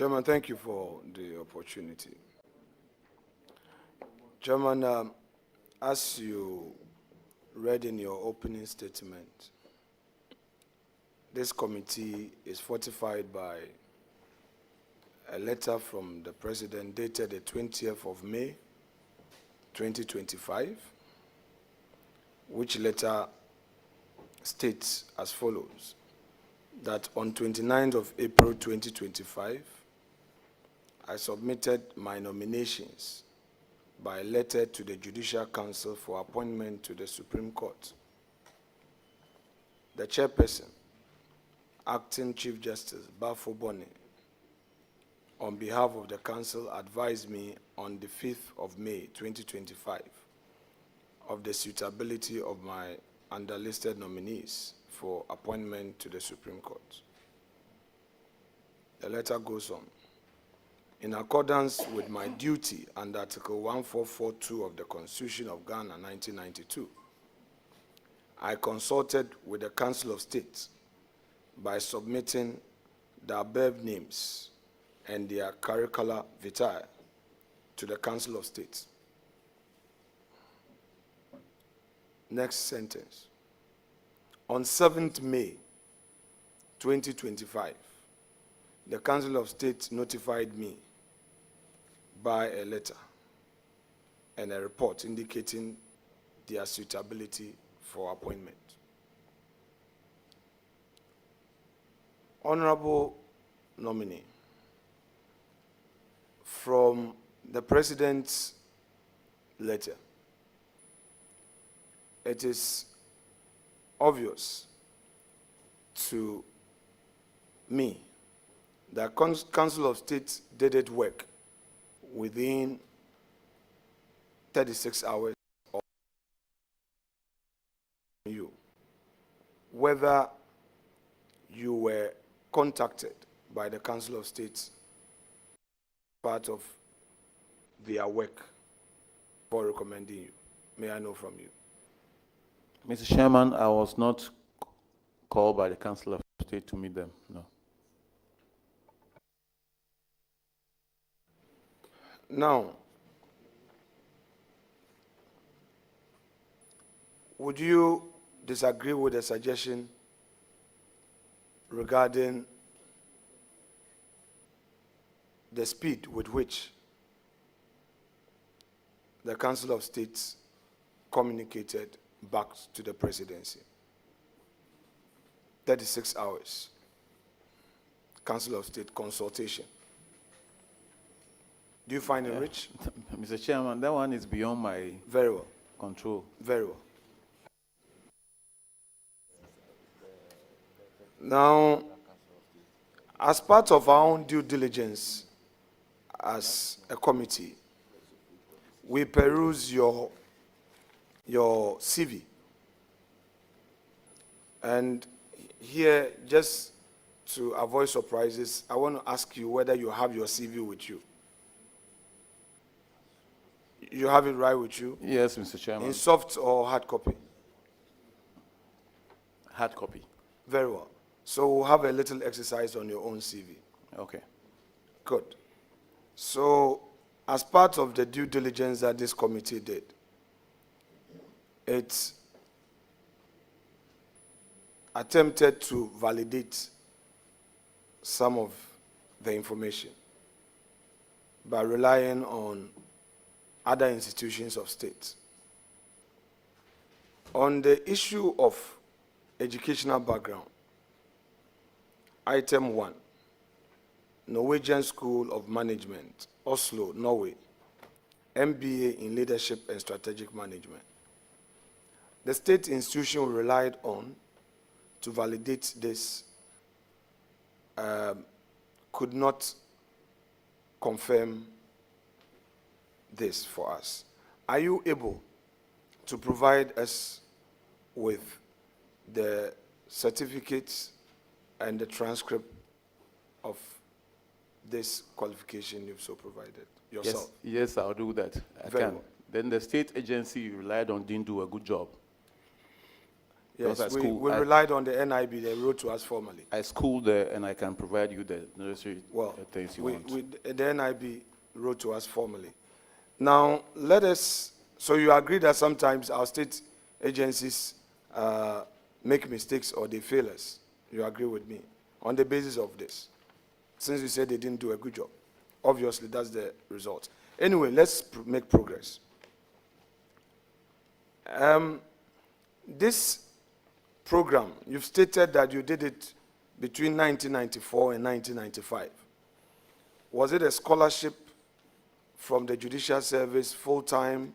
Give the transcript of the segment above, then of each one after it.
Chairman, thank you for the opportunity. Chairman, as you read in your opening statement, this committee is fortified by a letter from the President dated the 20th of May, 2025, which letter states as follows, that on 29th of April 2025, I submitted my nominations by letter to the Judicial Council for appointment to the Supreme Court. The chairperson, Acting Chief Justice Bafo Boni, on behalf of the Council, advised me on the 5th of May 2025 of the suitability of my underlisted nominees for appointment to the Supreme Court. The letter goes on. In accordance with my duty under Article 1442 of the Constitution of Ghana, 1992, I consulted with the Council of State by submitting the above names and their curricula vitae to the Council of State. Next sentence. On 7th May 2025, the Council of State notified me by a letter and a report indicating their suitability for appointment. Honorable nominee, from the President's letter, it is obvious to me that Council of State did its work within 36 hours of you. Whether you were contacted by the Council of State part of their work for recommending you. May I know from you? Mr. Chairman, I was not called by the Council of State to meet them, no. Now, would you disagree with the suggestion regarding the speed with which the Council of State communicated back to the presidency? 36 hours. Council of State consultation. Do you find it rich? Mr. Chairman, that one is beyond my Very well. control. Very well. Now, as part of our own due diligence as a committee, we peruse your CV. And here, just to avoid surprises, I want to ask you whether you have your CV with you. You have it right with you? Yes, Mr. Chairman. In soft or hard copy? Hard copy. Very well. So we'll have a little exercise on your own CV. Okay. Good. So as part of the due diligence that this committee did, it attempted to validate some of the information by relying on other institutions of state. On the issue of educational background, item 1, Norwegian School of Management, Oslo, Norway, MBA in Leadership and Strategic Management. The state institution relied on to validate this could not confirm this for us. Are you able to provide us with the certificates and the transcript of this qualification you've so provided yourself? Yes, I'll do that. I Very can. well. Then the state agency you relied on didn't do a good job. Because Yes, I we relied on the NIB. They wrote to us formally. I schooled there, and I can provide you the necessary Well, things you want. the NIB wrote to us formally. Now, let us, so you agree that sometimes our state agencies make mistakes or they fail us. You agree with me on the basis of this? Since you said they didn't do a good job. Obviously, that's the result. Anyway, let's make progress. This program, you've stated that you did it between 1994 and 1995. Was it a scholarship from the Judicial Service, full-time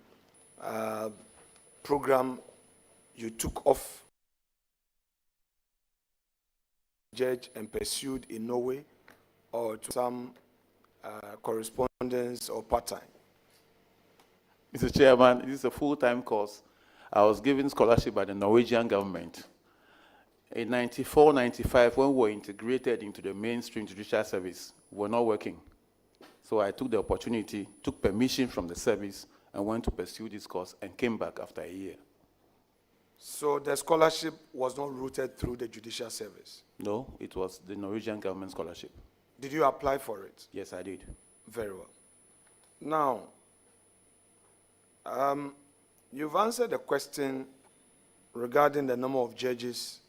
program you took off judge and pursued in Norway, or to some correspondence or part-time? Mr. Chairman, this is a full-time course. I was given scholarship by the Norwegian government. In 94, 95, when we were integrated into the mainstream judicial service, we were not working. So I took the opportunity, took permission from the service, and went to pursue this course and came back after a year. So the scholarship was not routed through the Judicial Service? No, it was the Norwegian government scholarship. Did you apply for it? Yes, I did. Very well. Now, you've answered the question regarding the number of judges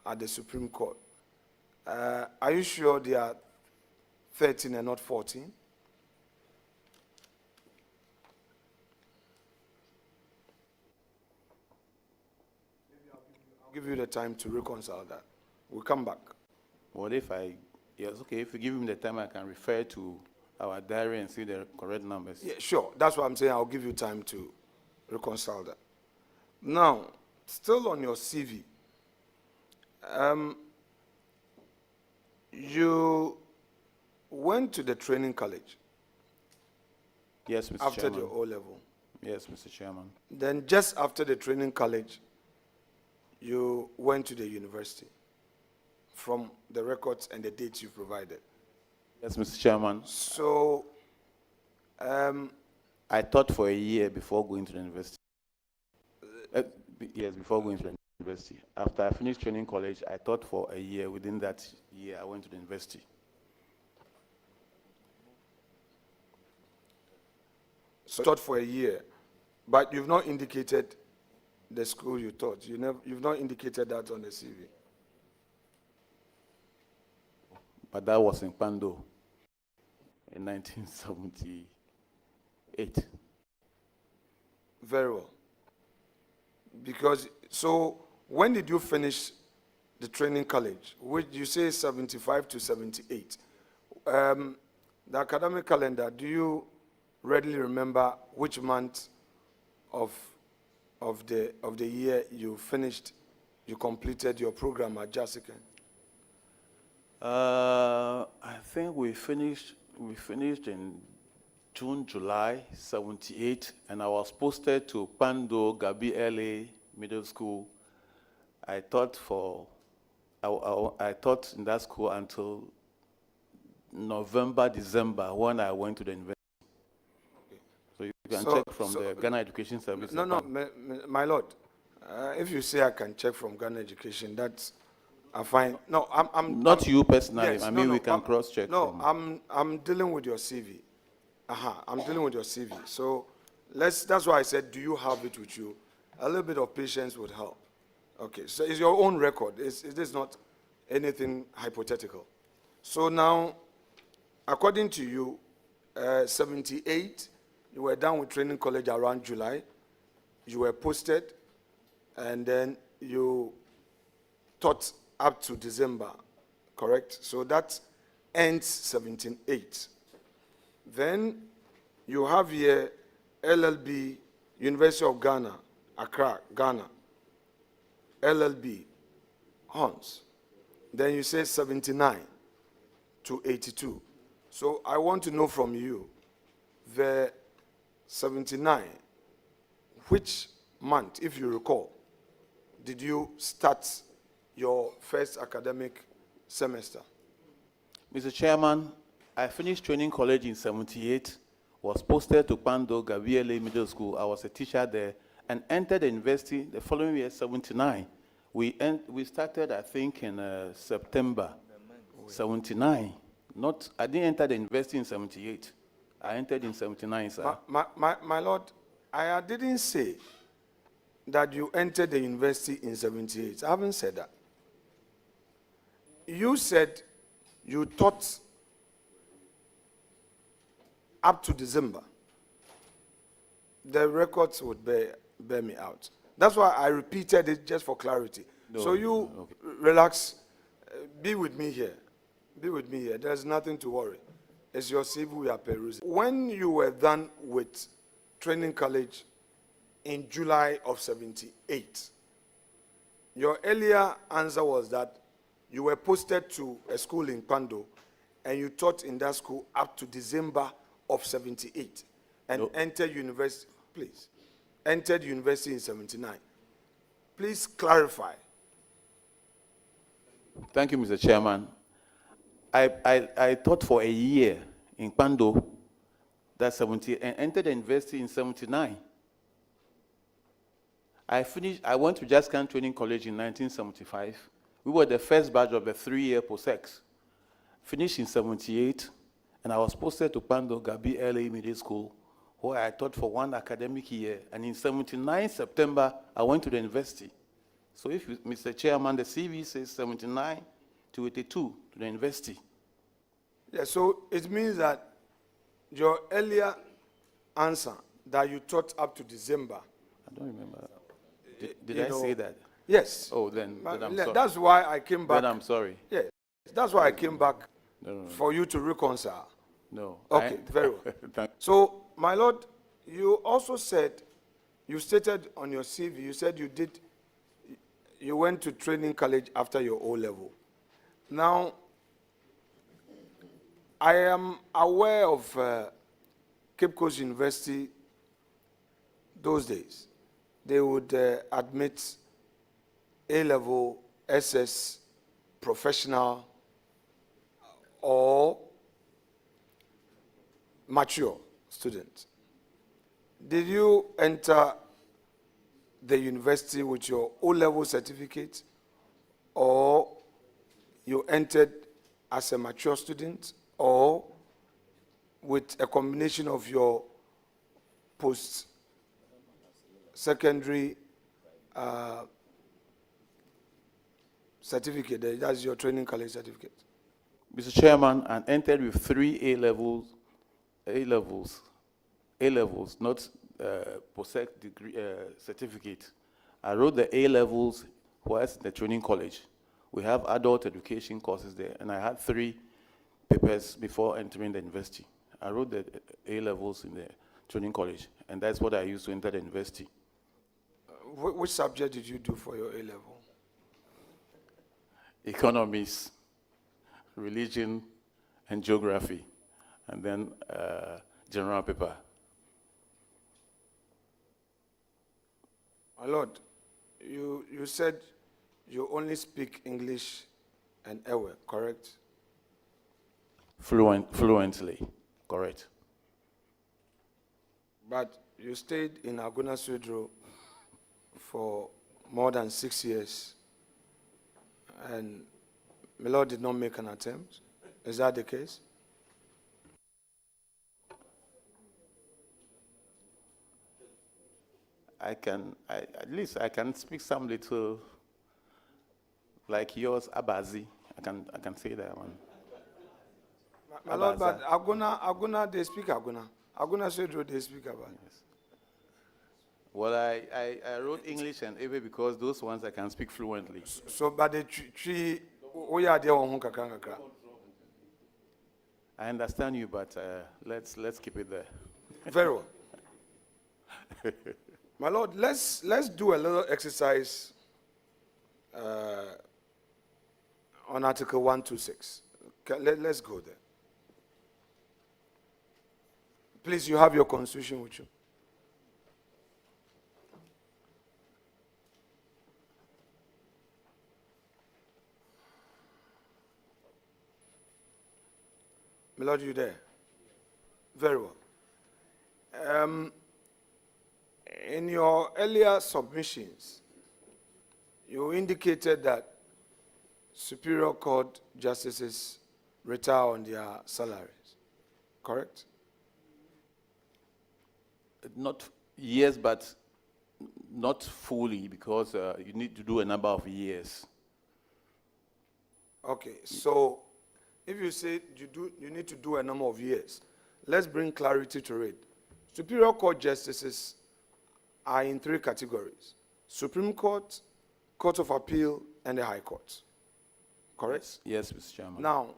at the Supreme Court. Are you sure they are 13 and not 14? I'll give you the time to reconcile that. We'll come back. What if yes, okay, if you give me the time, I can refer to our diary and see the correct numbers. Yeah, sure. That's what I'm saying. I'll give you time to reconcile that. Now, still on your CV, you went to the training college. Yes, Mr. After Chairman. the O-level. Yes, Mr. Chairman. Then just after the training college, you went to the university from the records and the dates you provided. Yes, Mr. Chairman. So, I taught for a year before going to the university. Yes, before going to the university. After I finished training college, I taught for a year. Within that year, I went to the university. so taught for a year, but you've not indicated the school you taught. You've not indicated that on the CV. But that was in Pando in 1978. Very well. Because, so when did you finish the training college? Which you say 75 to 78. The academic calendar, do you readily remember which month of the year you finished, you completed your program at Judicial? I think we finished in June, July 78, and I was posted to Pando Gabi LA Middle School. I taught in that school until November, December, when I went to the university. Okay. So you can check from the Ghana Education Service. No, my lord. If you say I can check from Ghana Education, that's fine. No, I'm not you personally. Yes, I mean, we can cross-check. No, I'm dealing with your CV. I'm dealing with your CV. So that's why I said, do you have it with you? A little bit of patience would help. Okay, so it's your own record. It is not anything hypothetical. So now, according to you, 78, you were done with training college around July. You were posted, and then you taught up to December, correct? So that ends 78. Then you have here LLB, University of Ghana, Accra, Ghana, LLB, Hans. Then you say 79 to 82. So I want to know from you, the 79, which month, if you recall, did you start your first academic semester? Mr. Chairman, I finished training college in 78, was posted to Pando Gabriele Middle School. I was a teacher there and entered the university the following year, 79, We started, I think, in September 79. I didn't enter the university in 78. I entered in 79, sir. My lord, I didn't say that you entered the university in 78. I haven't said that. You said you taught up to December. The records would bear me out. That's why I repeated it just for clarity. So you relax, be with me here. Be with me here. There's nothing to worry. It's your CV we are perusing. When you were done with training college in July of 78, your earlier answer was that you were posted to a school in Pando and you taught in that school up to December of 78 and entered university, please, entered university in 79. Please clarify. Thank you, Mr. Chairman. I taught for a year in Pando, that's 70, and entered the university in 79. I went to Jaskan Training College in 1975. We were the first batch of a 3-year post-sex. Finished in 78, and I was posted to Pando Gabi LA Middle School, where I taught for 1 academic year. And in 79 September, I went to the university. So if Mr. Chairman, the CV says 79 to 82 to the university. Yeah, so it means that your earlier answer that you taught up to December. I don't remember. Did I say that? Yes. Oh, then I'm sorry. That's why I came back. Then I'm sorry. Yes, that's why I came back No. for you to reconcile. No. Okay, very well. So, my lord, you also said, you stated on your CV, you said you went to training college after your O-level. Now, I am aware of Cape Coast University those days. They would admit A-level, SS, professional, or mature students. Did you enter the university with your O-level certificate, or you entered as a mature student, or with a combination of your post-secondary certificate, that's your training college certificate? Mr. Chairman, I entered with 3 A-levels, not post-sec degree certificate. I wrote the A-levels whilst in the training college. We have adult education courses there, and I had 3 papers before entering the university. I wrote the A-levels in the training college, and that's what I used to enter the university. Which subject did you do for your A-level? Economics, religion, and geography, and then general paper. My lord, you said you only speak English and Ewe, correct? Fluently, correct. But you stayed in Aguna Sudro for more than 6 years, and my lord did not make an attempt. Is that the case? At least I can speak some little, like yours, Abazi. I can say that one. My lord, but Aguna, they speak Aguna. Aguna Sudro, they speak about. Yes. Well, I wrote English and Ewe because those ones I can speak fluently. So, but the tree, we are there on Kakanga. I understand you, but let's keep it there. Very well. My lord, let's do a little exercise on Article 126. Let's go there. Please, you have your constitution with you. My lord, you there? Very well. In your earlier submissions, You indicated that Superior Court justices retire on their salaries, correct? Not yes, but not fully, because you need to do a number of years. Okay, so if you say you need to do a number of years, let's bring clarity to it. Superior Court justices are in 3 categories: Supreme Court, Court of Appeal, and the High Court. Correct? Yes, Mr. Chairman. Now,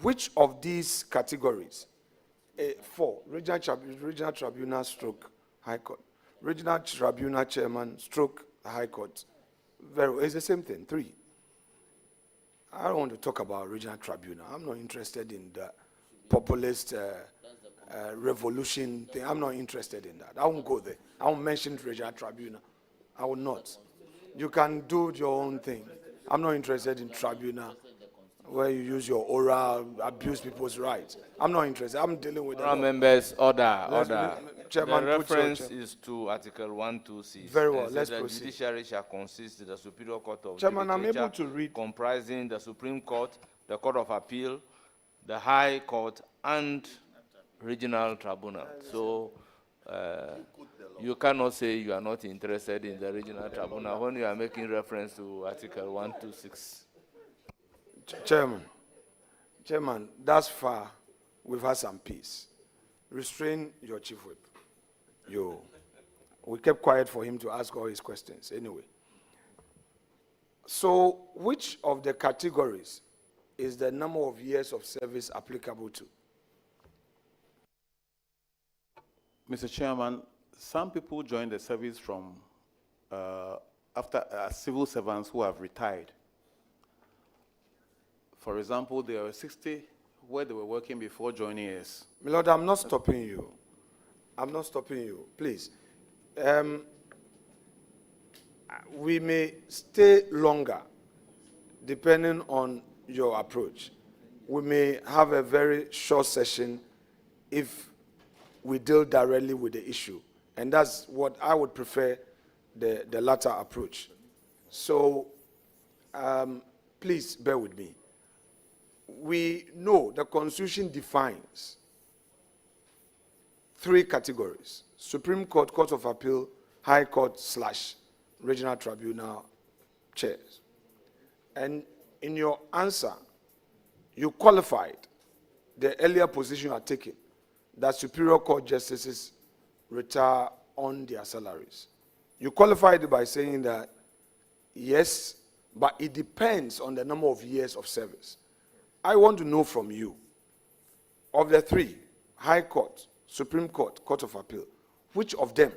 which of these categories, 4, Regional Tribunal stroke High Court, Regional Tribunal Chairman stroke High Court, it's the same thing, 3. I don't want to talk about Regional Tribunal. I'm not interested in the populist revolution thing. I'm not interested in that. I won't go there. I won't mention Regional Tribunal. I will not. You can do your own thing. I'm not interested in tribunal where you use your aura, abuse people's rights. I'm not interested. I'm dealing with Honourable members, order, Let's- order. Chairman, the put your reference chair- is to Article 126. Very well, and says let's the proceed. judiciary shall consist of the Superior Court of Chairman, I'm Judicature, able to read. comprising the Supreme Court, the Court of Appeal, the High Court, and Regional Tribunal. So you cannot say you are not interested in the Regional Tribunal when you are making reference to Article 126. Chairman, thus far, we've had some peace. Restrain your chief whip. We kept quiet for him to ask all his questions anyway. So, which of the categories is the number of years of service applicable to? Mr. Chairman, some people join the service from after civil servants who have retired. For example, there were 60 where they were working before joining us. My Lord, I'm not stopping you. I'm not stopping you. Please. We may stay longer depending on your approach. We may have a very short session if we deal directly with the issue. And that's what I would prefer, the latter approach. So, please bear with me. We know the Constitution defines 3 categories: Supreme Court, Court of Appeal, High Court / Regional Tribunal chairs. And in your answer, you qualified the earlier position you are taking, that Superior Court justices retire on their salaries. You qualified it by saying that, yes, but it depends on the number of years of service. I want to know from you, of the 3, High Court, Supreme Court, Court of Appeal, which of them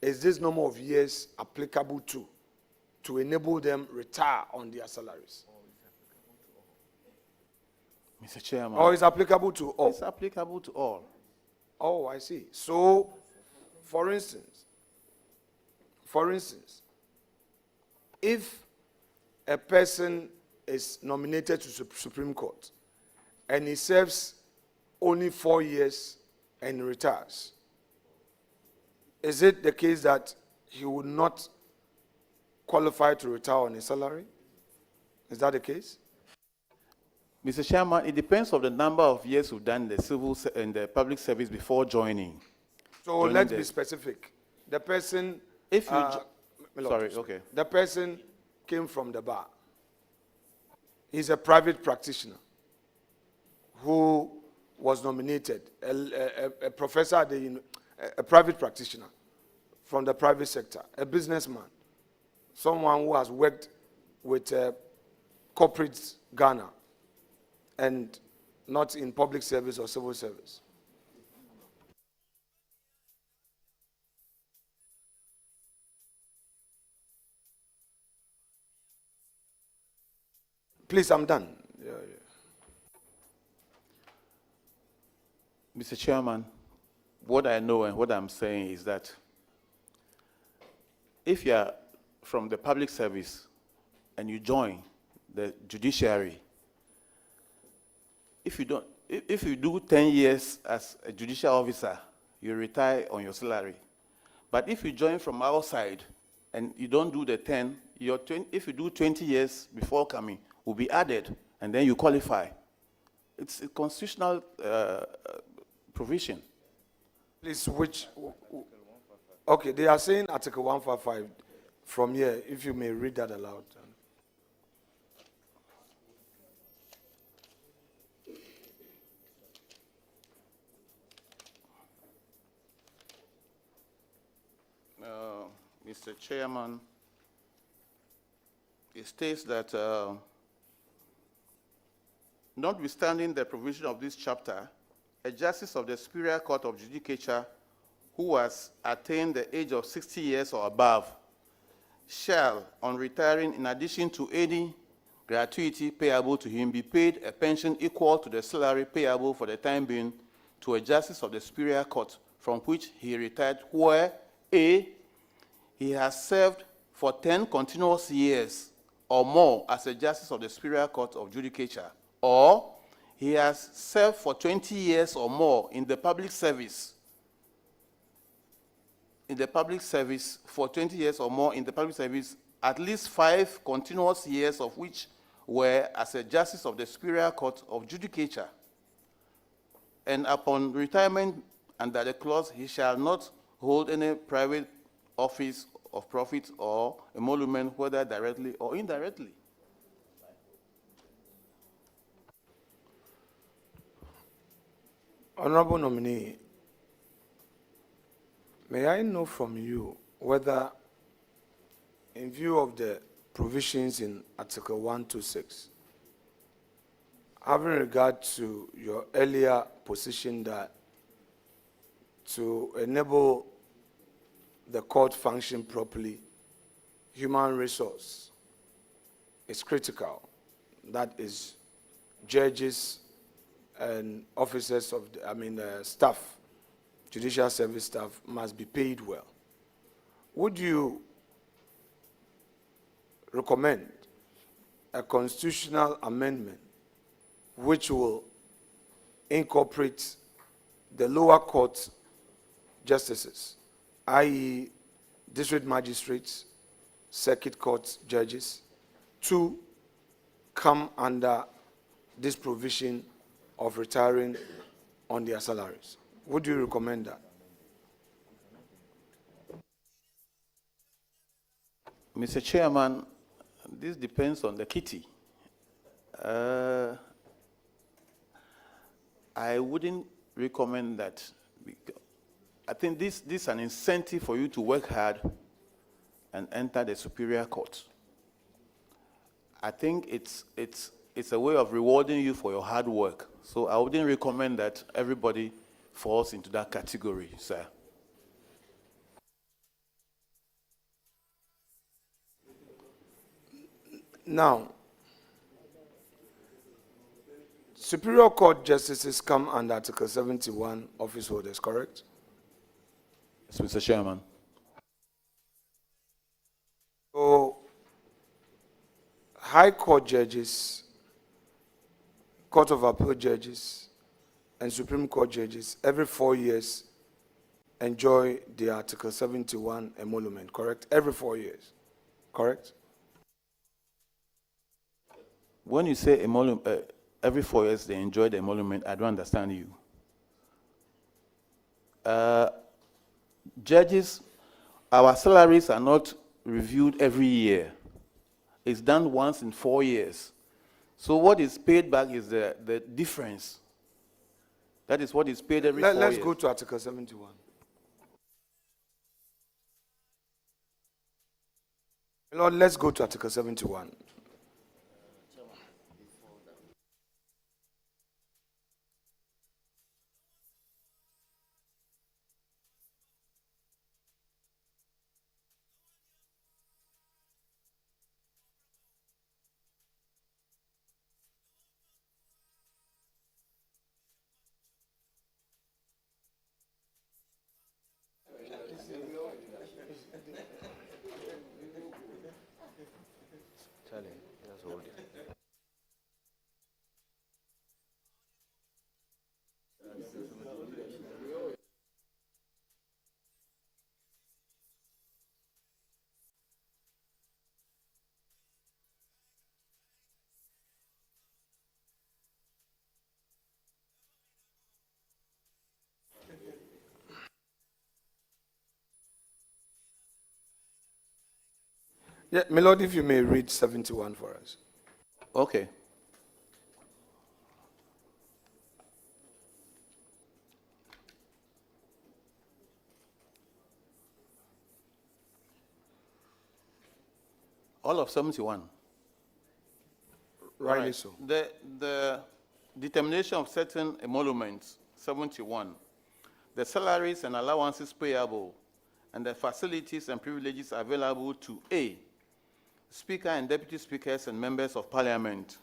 is this number of years applicable to enable them retire on their salaries? Mr. Chairman. Or is applicable to all? It's applicable to all. Oh, I see. So, for instance, if a person is nominated to Supreme Court and he serves only 4 years and retires, is it the case that he would not qualify to retire on his salary? Is that the case? Mr. Chairman, it depends on the number of years you've done the civil and the public service before joining. So let's be specific. The person, If you Lord, sorry, okay. The person came from the bar. He's a practitioner who was nominated, a professor at a private practitioner from the private sector, a businessman, someone who has worked with corporate Ghana and not in public service or civil service. Please, I'm done. Yeah. Mr. Chairman, what I know and what I'm saying is that if you are from the public service and you join the judiciary, if you do 10 years as a judicial officer, you retire on your salary. But if you join from outside and you don't do the 10, if you do 20 years before coming, will be added, and then you qualify. It's a constitutional provision. Please, okay, they are saying Article 155 from here, if you may read that aloud. Mr. Chairman, it states that notwithstanding the provision of this chapter, a justice of the Superior Court of Judicature who has attained the age of 60 years or above shall, on retiring, in addition to any gratuity payable to him, be paid a pension equal to the salary payable for the time being to a justice of the Superior Court from which he retired, where A, he has served for 10 continuous years or more as a justice of the Superior Court of Judicature, or he has served for 20 years or more in the public service, for 20 years or more in the public service, at least 5 continuous years of which were as a justice of the Superior Court of Judicature. And upon retirement under the clause, he shall not hold any private office of profit or emolument, whether directly or indirectly. Honorable nominee, may I know from you whether, in view of the provisions in Article 126, having regard to your earlier position that to enable the court function properly, human resource is critical. That is, judges and officers of, staff, judicial service staff must be paid well. Would you recommend a constitutional amendment which will incorporate the lower court justices, i.e. district magistrates, circuit court judges, to come under this provision of retiring on their salaries? Would you recommend that? Mr. Chairman, this depends on the kitty. I wouldn't recommend that. I think this is an incentive for you to work hard and enter the Superior Court. I think it's a way of rewarding you for your hard work. So I wouldn't recommend that everybody falls into that category, sir. Now, Superior Court justices come under Article 71 office holders, correct? Yes, Mr. Chairman. So, High Court judges, Court of Appeal judges, and Supreme Court judges, every 4 years, enjoy the Article 71 emolument, correct? Every 4 years, correct? When you say emolument, every 4 years they enjoy the emolument, I don't understand you. Judges, our salaries are not reviewed every year. It's done once in 4 years. So what is paid back is the difference. That is what is paid every 4 years. Let's go to Article 71. Lord, let's go to Article 71. Yeah, my lord, if you may read 71 for us. Okay. All of 71. Rightly Alright. so. The determination of certain emoluments, 71. The salaries and allowances payable and the facilities and privileges available to A, Speaker and Deputy Speakers and members of Parliament,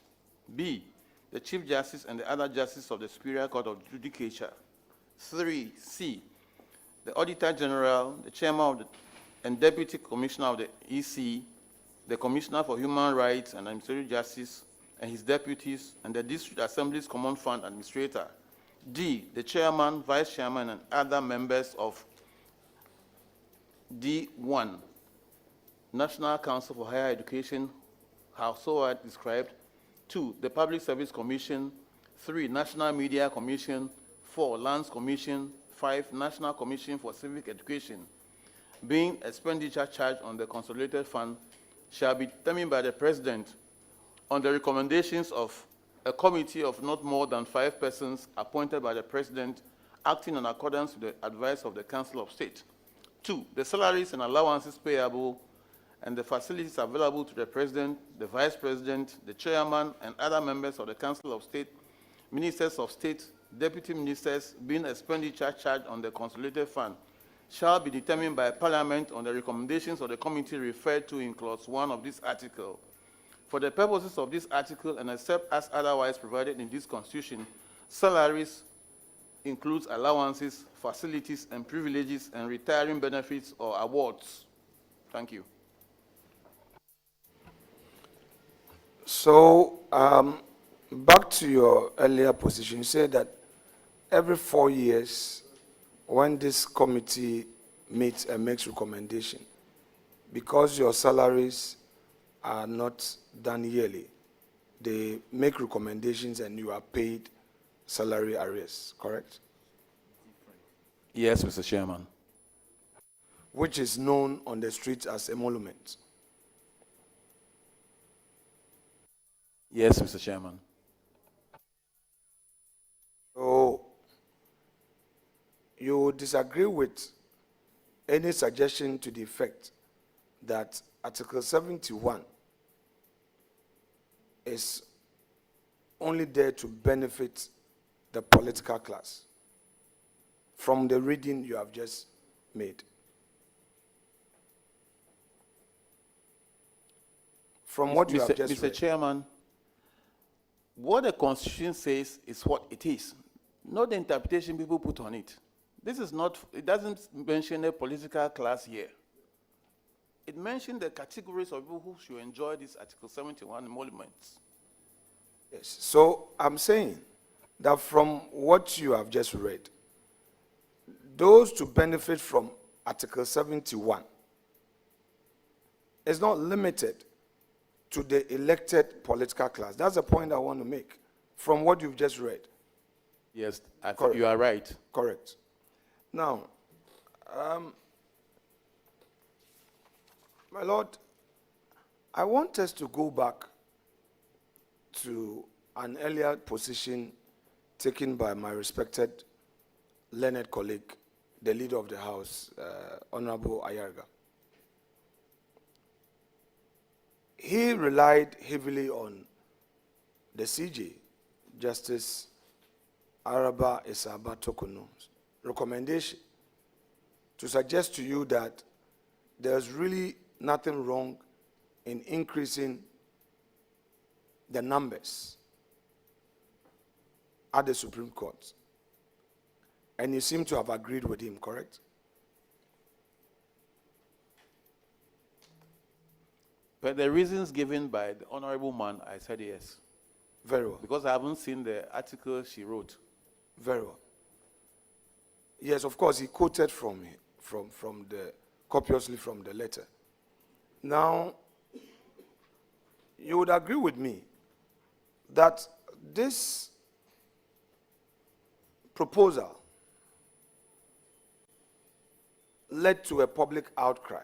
B, the Chief Justice and the other justices of the Superior Court of Judicature, 3, C, the Auditor General, the Chairman of the, and Deputy Commissioner of the EC, the Commissioner for Human Rights and Administrative Justice and his deputies, and the District Assembly's Common Fund Administrator, D, the Chairman, Vice Chairman, and other members of D1, National Council for Higher Education, so described. 2, the Public Service Commission. 3, National Media Commission. 4, Lands Commission. 5, National Commission for Civic Education. Being expenditure charged on the consolidated fund shall be determined by the President on the recommendations of a committee of not more than 5 persons appointed by the President, acting in accordance with the advice of the Council of State. 2, the salaries and allowances payable and the facilities available to the President, the Vice President, the Chairman, and other members of the Council of State, Ministers of State, Deputy Ministers, being expenditure charged on the consolidated fund, shall be determined by Parliament on the recommendations of the committee referred to in Clause 1 of this article. For the purposes of this article, and except as otherwise provided in this Constitution, salaries includes allowances, facilities, and privileges, and retiring benefits or awards. Thank you. So, back to your earlier position, you said that every 4 years, when this committee meets and makes recommendation, because your salaries are not done yearly, they make recommendations and you are paid salary arrears, correct? Yes, Mr. Chairman. Which is known on the streets as emoluments. Yes, Mr. Chairman. So, you disagree with any suggestion to the effect that Article 71 is only there to benefit the political class from the reading you have just made? From what you have just Mr. read. Chairman, what the Constitution says is what it is, not the interpretation people put on it. This is not, it doesn't mention a political class here. It mentioned the categories of people who should enjoy this Article 71 emoluments. Yes. So I'm saying that from what you have just read, those to benefit from Article 71 is not limited to the elected political class. That's the point I want to make from what you've just read. Yes, I Correct. you are right. Correct. Now, my Lord, I want us to go back to an earlier position taken by my respected learned colleague, the leader of the House, Honorable Ayarga. He relied heavily on the CJ, Justice Araba Isaba Tokuno's recommendation to suggest to you that there's really nothing wrong in increasing the numbers at the Supreme Court. And you seem to have agreed with him, correct? But the reasons given by the honorable man, I said yes. Very well. Because I haven't seen the article she wrote. Very well. Yes, of course, he quoted from the, copiously from the letter. Now, you would agree with me that this proposal led to a public outcry.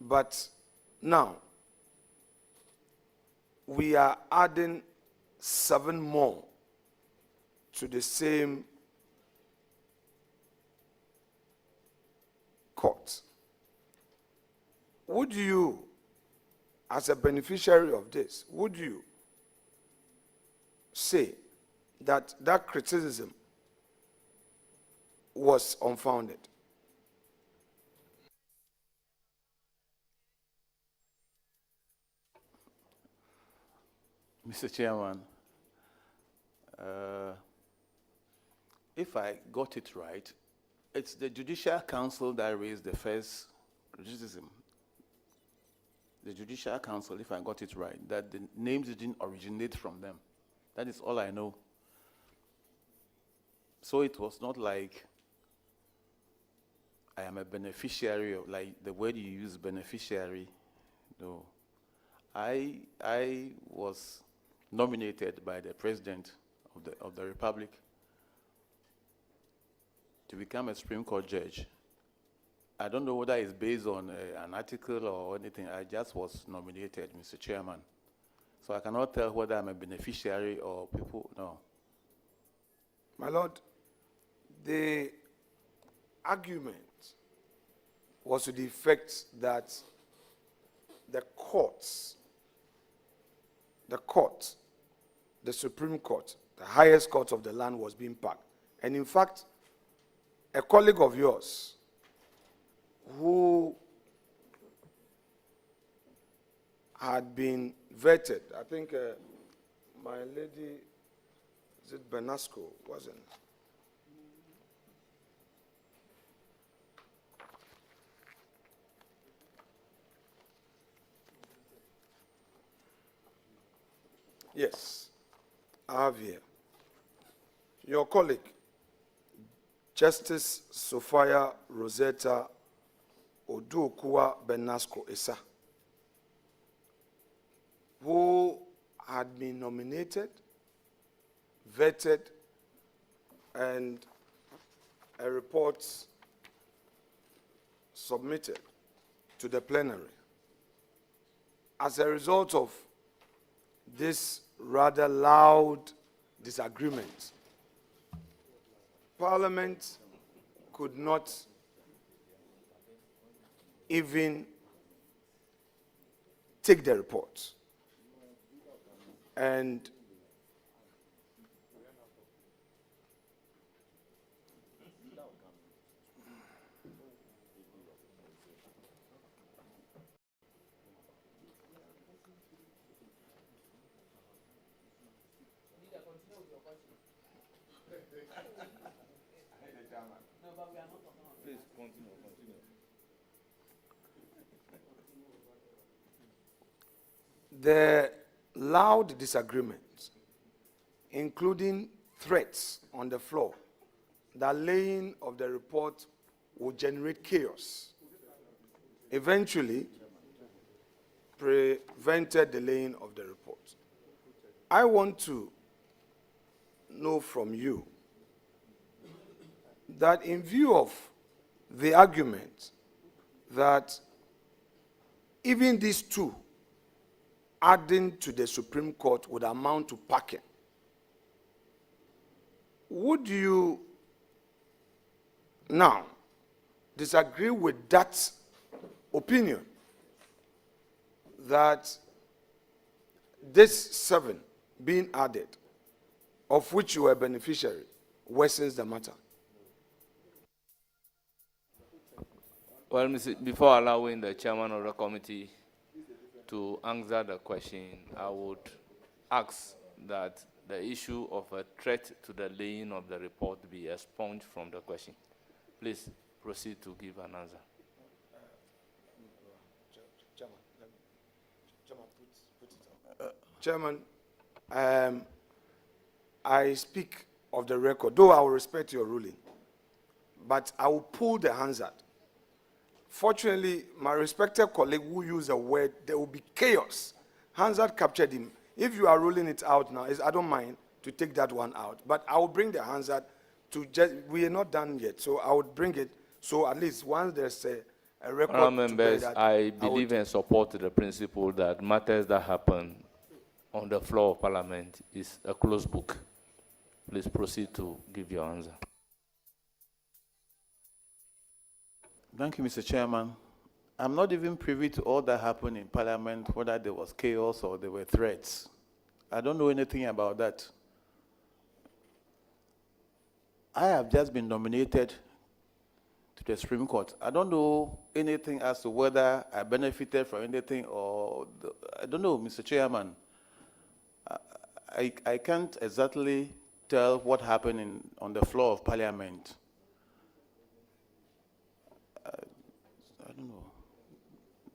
But now, we are adding 7 more to the same court. Would you, as a beneficiary of this, would you say that that criticism was unfounded? Mr. Chairman, if I got it right, it's the Judicial Council that raised the first criticism. The Judicial Council, if I got it right, that the names didn't originate from them. That is all I know. So it was not like I am a beneficiary of, like the word you use, beneficiary. No. I was nominated by the President of the Republic to become a Supreme Court judge. I don't know whether it's based on an article or anything. I just was nominated, Mr. Chairman. So I cannot tell whether I'm a beneficiary or people, no. My Lord, the argument was to the effect that the courts, the Supreme Court, the highest court of the land was being packed. And in fact, a colleague of yours who had been vetted, I think my lady, is it Benasco, wasn't it? Yes, I have here. Your colleague, Justice Sophia Rosetta Oduokua Benasco Esa, who had been nominated, vetted, and a report submitted to the plenary. As a result of this rather loud disagreement, Parliament could not even take the report. And Please continue. the loud disagreement, including threats on the floor, the laying of the report would generate chaos, eventually prevented the laying of the report. I want to know from you that in view of the argument that even these two adding to the Supreme Court would amount to packing, would you now disagree with that opinion that this 7 being added, of which you are a beneficiary, worsens the matter? Well, before allowing the chairman of the committee to answer the question, I would ask that the issue of a threat to the laying of the report be expunged from the question. Please proceed to give an answer. Chairman, I speak of the record, though I will respect your ruling, but I will pull the Hansard. Fortunately, my respected colleague who used the word, there will be chaos. Hansard captured him. If you are ruling it out now, I don't mind to take that one out, but I will bring the Hansard to just, we are not done yet, so I would bring it, so at least once there's a record Honourable to bear members, that I would- believe and support the principle that matters that happen on the floor of Parliament is a closed book. Please proceed to give your answer. Thank you, Mr. Chairman. I'm not even privy to all that happened in Parliament, whether there was chaos or there were threats. I don't know anything about that. I have just been nominated to the Supreme Court. I don't know anything as to whether I benefited from anything or, I don't know, Mr. Chairman. I can't exactly tell what happened on the floor of Parliament. I don't know.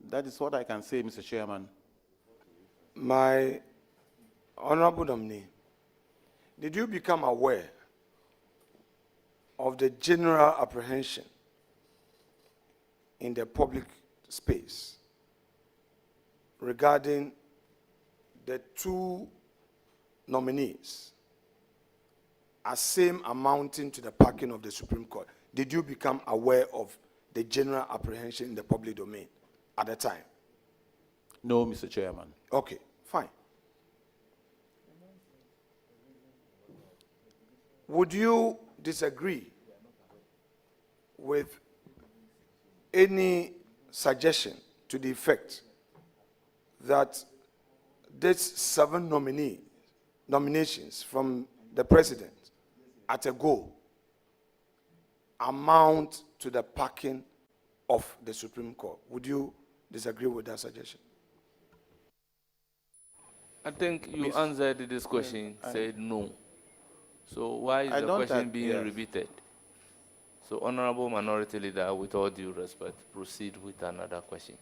That is what I can say, Mr. Chairman. My honorable nominee, did you become aware of the general apprehension in the public space regarding the two nominees as same amounting to the packing of the Supreme Court? Did you become aware of the general apprehension in the public domain at the time? No, Mr. Chairman. Okay, fine. Would you disagree with any suggestion to the effect that these 7 nominations from the president at a go amount to the packing of the Supreme Court? Would you disagree with that suggestion? I think you answered this question, said no. So why is I the don't question being yes. repeated? So, Honorable Minority Leader, with all due respect, proceed with another question.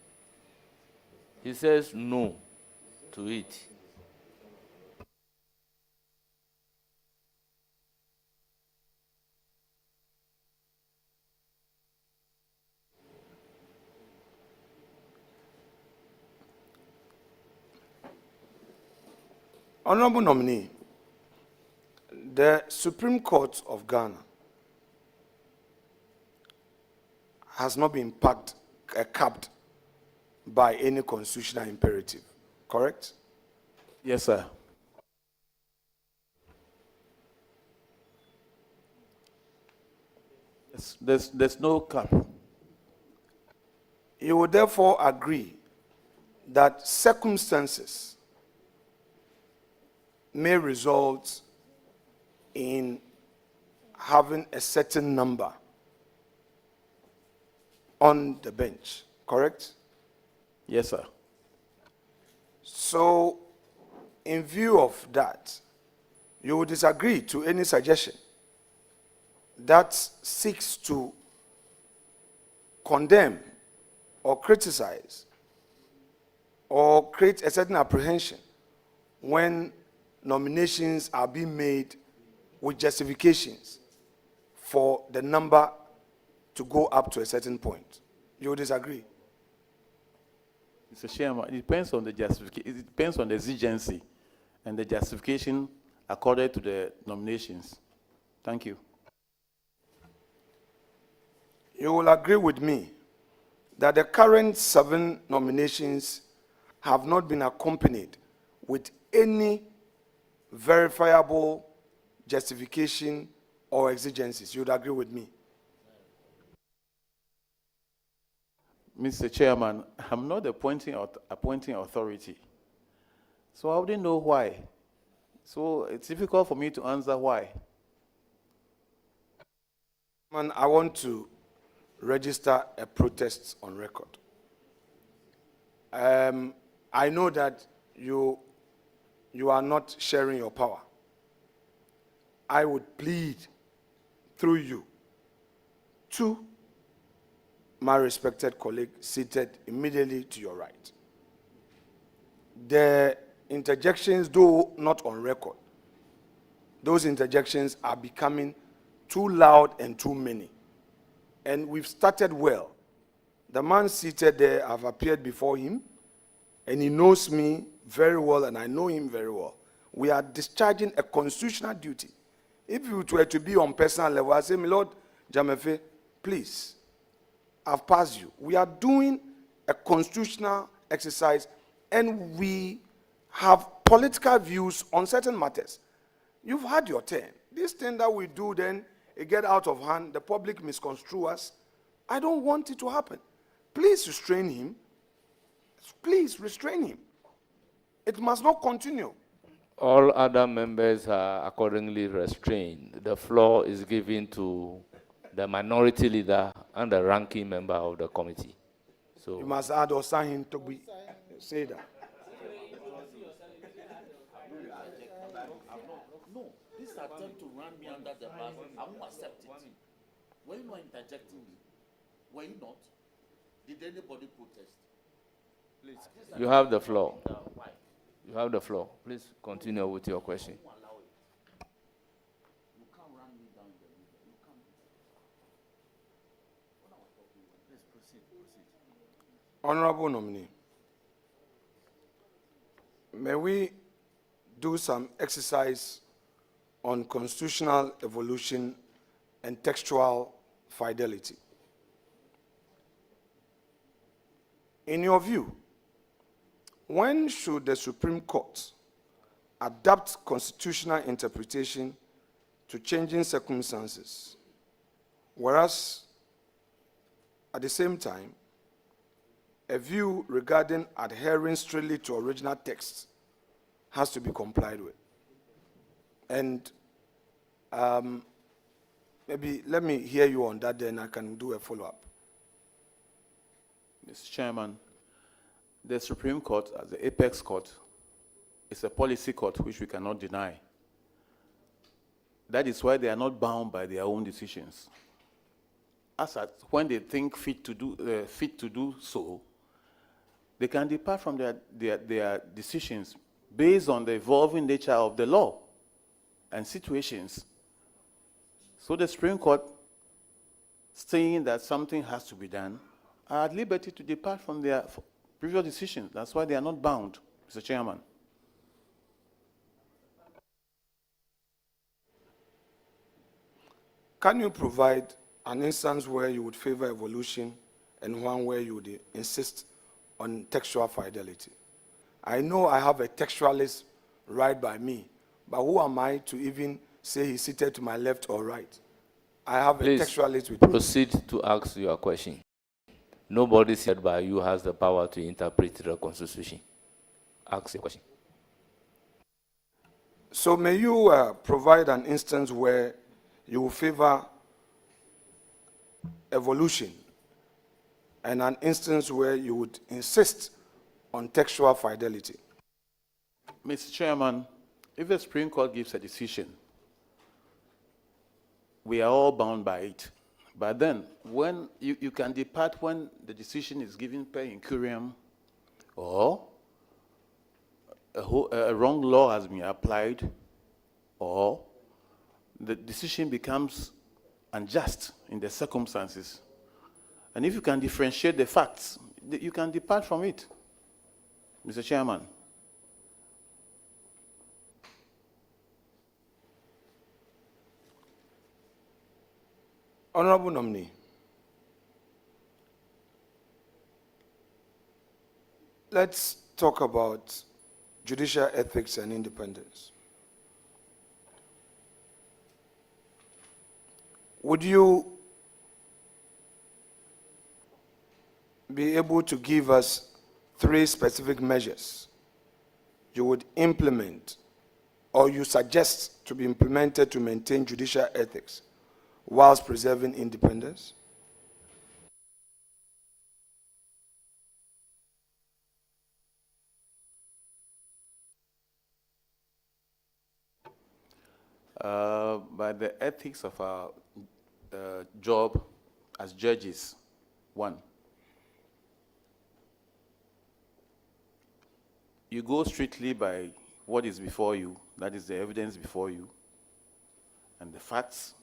He says no to it. Honorable nominee, the Supreme Court of Ghana has not been capped by any constitutional imperative, correct? Yes, sir. There's no cap. You would therefore agree that circumstances may result in having a certain number on the bench, correct? Yes, sir. So, in view of that, you would disagree to any suggestion that seeks to condemn or criticize or create a certain apprehension when nominations are being made with justifications for the number to go up to a certain point. You would disagree? Mr. Chairman, it depends on the justification. It depends on the exigency and the justification accorded to the nominations. Thank you. You will agree with me that the current 7 nominations have not been accompanied with any verifiable justification or exigencies. You would agree with me? Mr. Chairman, I'm not the appointing authority, so I wouldn't know why. So it's difficult for me to answer why. Man, I want to register a protest on record. I know that you are not sharing your power. I would plead through you to my respected colleague seated immediately to your right. The interjections, though not on record, those interjections are becoming too loud and too many. And we've started well. The man seated there, I've appeared before him, and he knows me very well, and I know him very well. We are discharging a constitutional duty. If it were to be on personal level, I say, my Lord Dzamefe, please, I've passed you. We are doing a constitutional exercise and we have political views on certain matters. You've had your turn. This thing that we do then, it get out of hand, the public misconstrue us. I don't want it to happen. Please restrain him. Please restrain him. It must not continue. All other members are accordingly restrained. The floor is given to the minority leader and the ranking member of the committee. You So, must add or sign him to be say that. No, this attempt to run me under the bus, I won't accept it. Were you not interjecting me? Were you not? Did anybody protest? Please. you have the floor. You have the floor. Please continue with your question. You can't run me down the river. You can't. Please proceed. Honorable nominee, may we do some exercise on constitutional evolution and textual fidelity? In your view, when should the Supreme Court adapt constitutional interpretation to changing circumstances, whereas at the same time, a view regarding adhering strictly to original text has to be complied with? And maybe let me hear you on that, then I can do a follow-up. Mr. Chairman, the Supreme Court, as the apex court, is a policy court which we cannot deny. That is why they are not bound by their own decisions. When they think fit to do so, they can depart from their decisions based on the evolving nature of the law and situations. So the Supreme Court, saying that something has to be done, are at liberty to depart from their previous decisions. That's why they are not bound, Mr. Chairman. Can you provide an instance where you would favor evolution and one where you would insist on textual fidelity? I know I have a textualist right by me, but who am I to even say he's seated to my left or right? I have Please a textualist with me. proceed to ask your question. Nobody said by you has the power to interpret the Constitution. Ask your question. So may you provide an instance where you will favor evolution and an instance where you would insist on textual fidelity? Mr. Chairman, if the Supreme Court gives a decision, we are all bound by it. But then, when you can depart when the decision is given per incuriam, or a wrong law has been applied, or the decision becomes unjust in the circumstances. And if you can differentiate the facts, you can depart from it, Mr. Chairman. Honorable nominee, let's talk about judicial ethics and independence. Would you be able to give us 3 specific measures you would implement or you suggest to be implemented to maintain judicial ethics whilst preserving independence? By the ethics of our job as judges, 1, you go strictly by what is before you, that is the evidence before you, and the facts.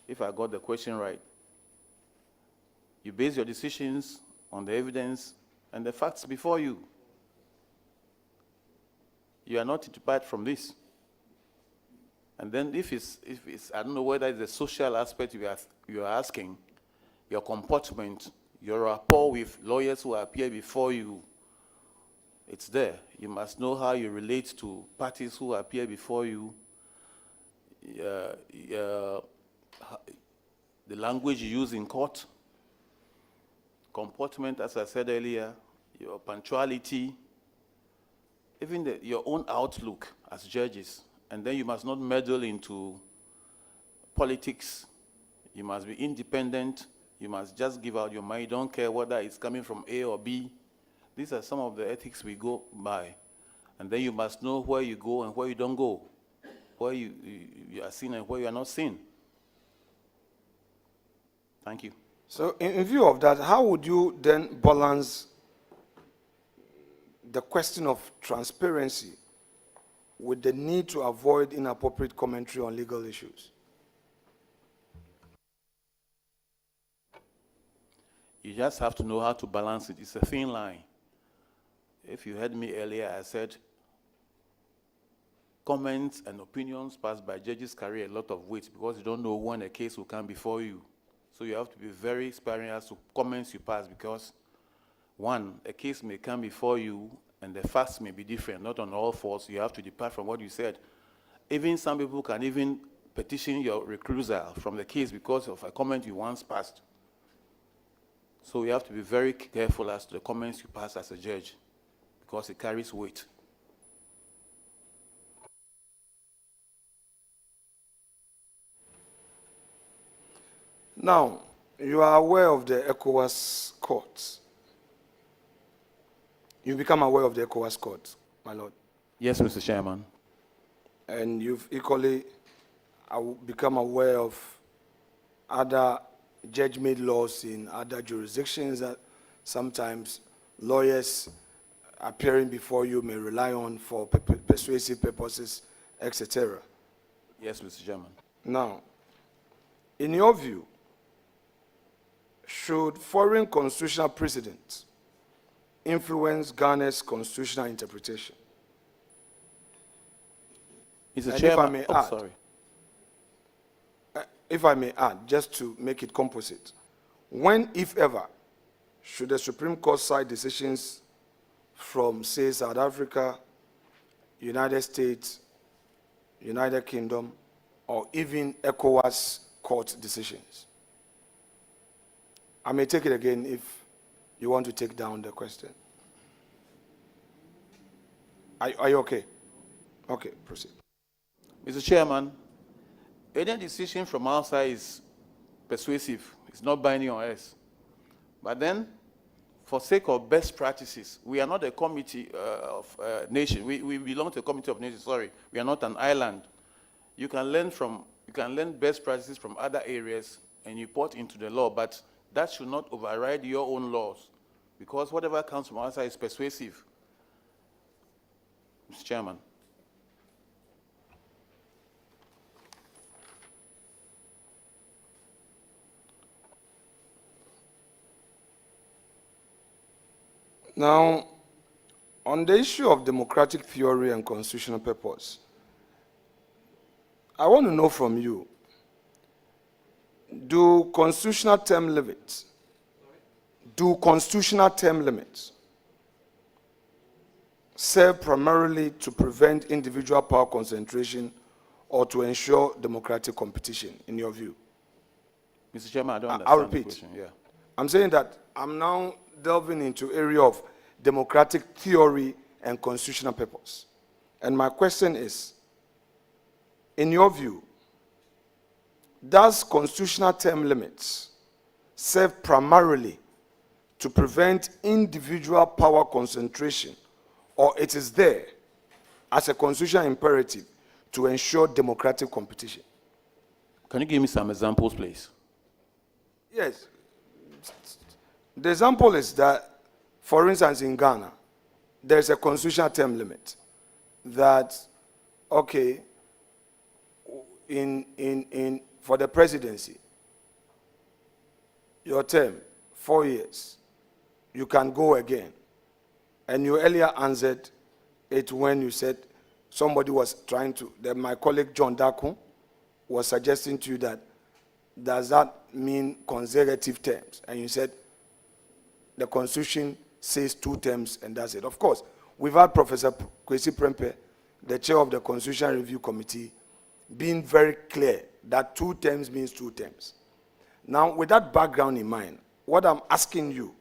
If I got the question right, you base your decisions on the evidence and the facts before you. You are not to depart from this. And then if it's I don't know whether it's the social aspect you are asking, your comportment, your rapport with lawyers who appear before you, it's there. You must know how you relate to parties who appear before you, the language you use in court, comportment, as I said earlier, your punctuality, even your own outlook as judges. And then you must not meddle into politics. You must be independent. You must just give out your money. You don't care whether it's coming from A or B. These are some of the ethics we go by. And then you must know where you go and where you don't go, where you are seen and where you are not seen. Thank you. So in view of that, how would you then balance the question of transparency with the need to avoid inappropriate commentary on legal issues? You just have to know how to balance it. It's a thin line. If you heard me earlier, I said comments and opinions passed by judges carry a lot of weight because you don't know when a case will come before you. So you have to be very sparing as to comments you pass because, one, a case may come before you and the facts may be different, not on all fours. You have to depart from what you said. Even some people can even petition your recusal from the case because of a comment you once passed. So you have to be very careful as to the comments you pass as a judge because it carries weight. Now, you are aware of the ECOWAS courts. You become aware of the ECOWAS courts, my lord. Yes, Mr. Chairman. And you've equally become aware of other judge-made laws in other jurisdictions that sometimes lawyers appearing before you may rely on for persuasive purposes, etc. Yes, Mr. Chairman. Now, in your view, should foreign constitutional precedents influence Ghana's constitutional interpretation? Mr. And Chairman, if I may add, sorry. If I may add, just to make it composite, when, if ever, should the Supreme Court cite decisions from, say, South Africa, United States, United Kingdom, or even ECOWAS court decisions? I may take it again if you want to take down the question. Are you okay? Okay, proceed. Mr. Chairman, any decision from outside is persuasive. It's not binding on us. But then, for sake of best practices, we are not a committee of nation. We belong to a committee of nations, sorry. We are not an island. You can learn best practices from other areas and import into the law, but that should not override your own laws, because whatever comes from outside is persuasive. Mr. Chairman. Now, on the issue of democratic theory and constitutional purpose, I want to know from you, do constitutional term limits serve primarily to prevent individual power concentration or to ensure democratic competition, in your view? Mr. Chairman, I don't understand I'll repeat. the question. Yeah. I'm saying that I'm now delving into area of democratic theory and constitutional purpose. And my question is, in your view, does constitutional term limits serve primarily to prevent individual power concentration, or it is there as a constitutional imperative to ensure democratic competition? Can you give me some examples, please? Yes. The example is that, for instance, in Ghana, there's a constitutional term limit that, okay, for the presidency, your term, 4 years, you can go again. And you earlier answered it when you said somebody was trying to, my colleague John Daku was suggesting to you that does that mean consecutive terms? And you said the Constitution says 2 terms and that's it. Of course, we've had Professor Kwesi Prempeh, the chair of the Constitution Review Committee, being very clear that 2 terms means 2 terms. Now, with that background in mind, what I'm asking you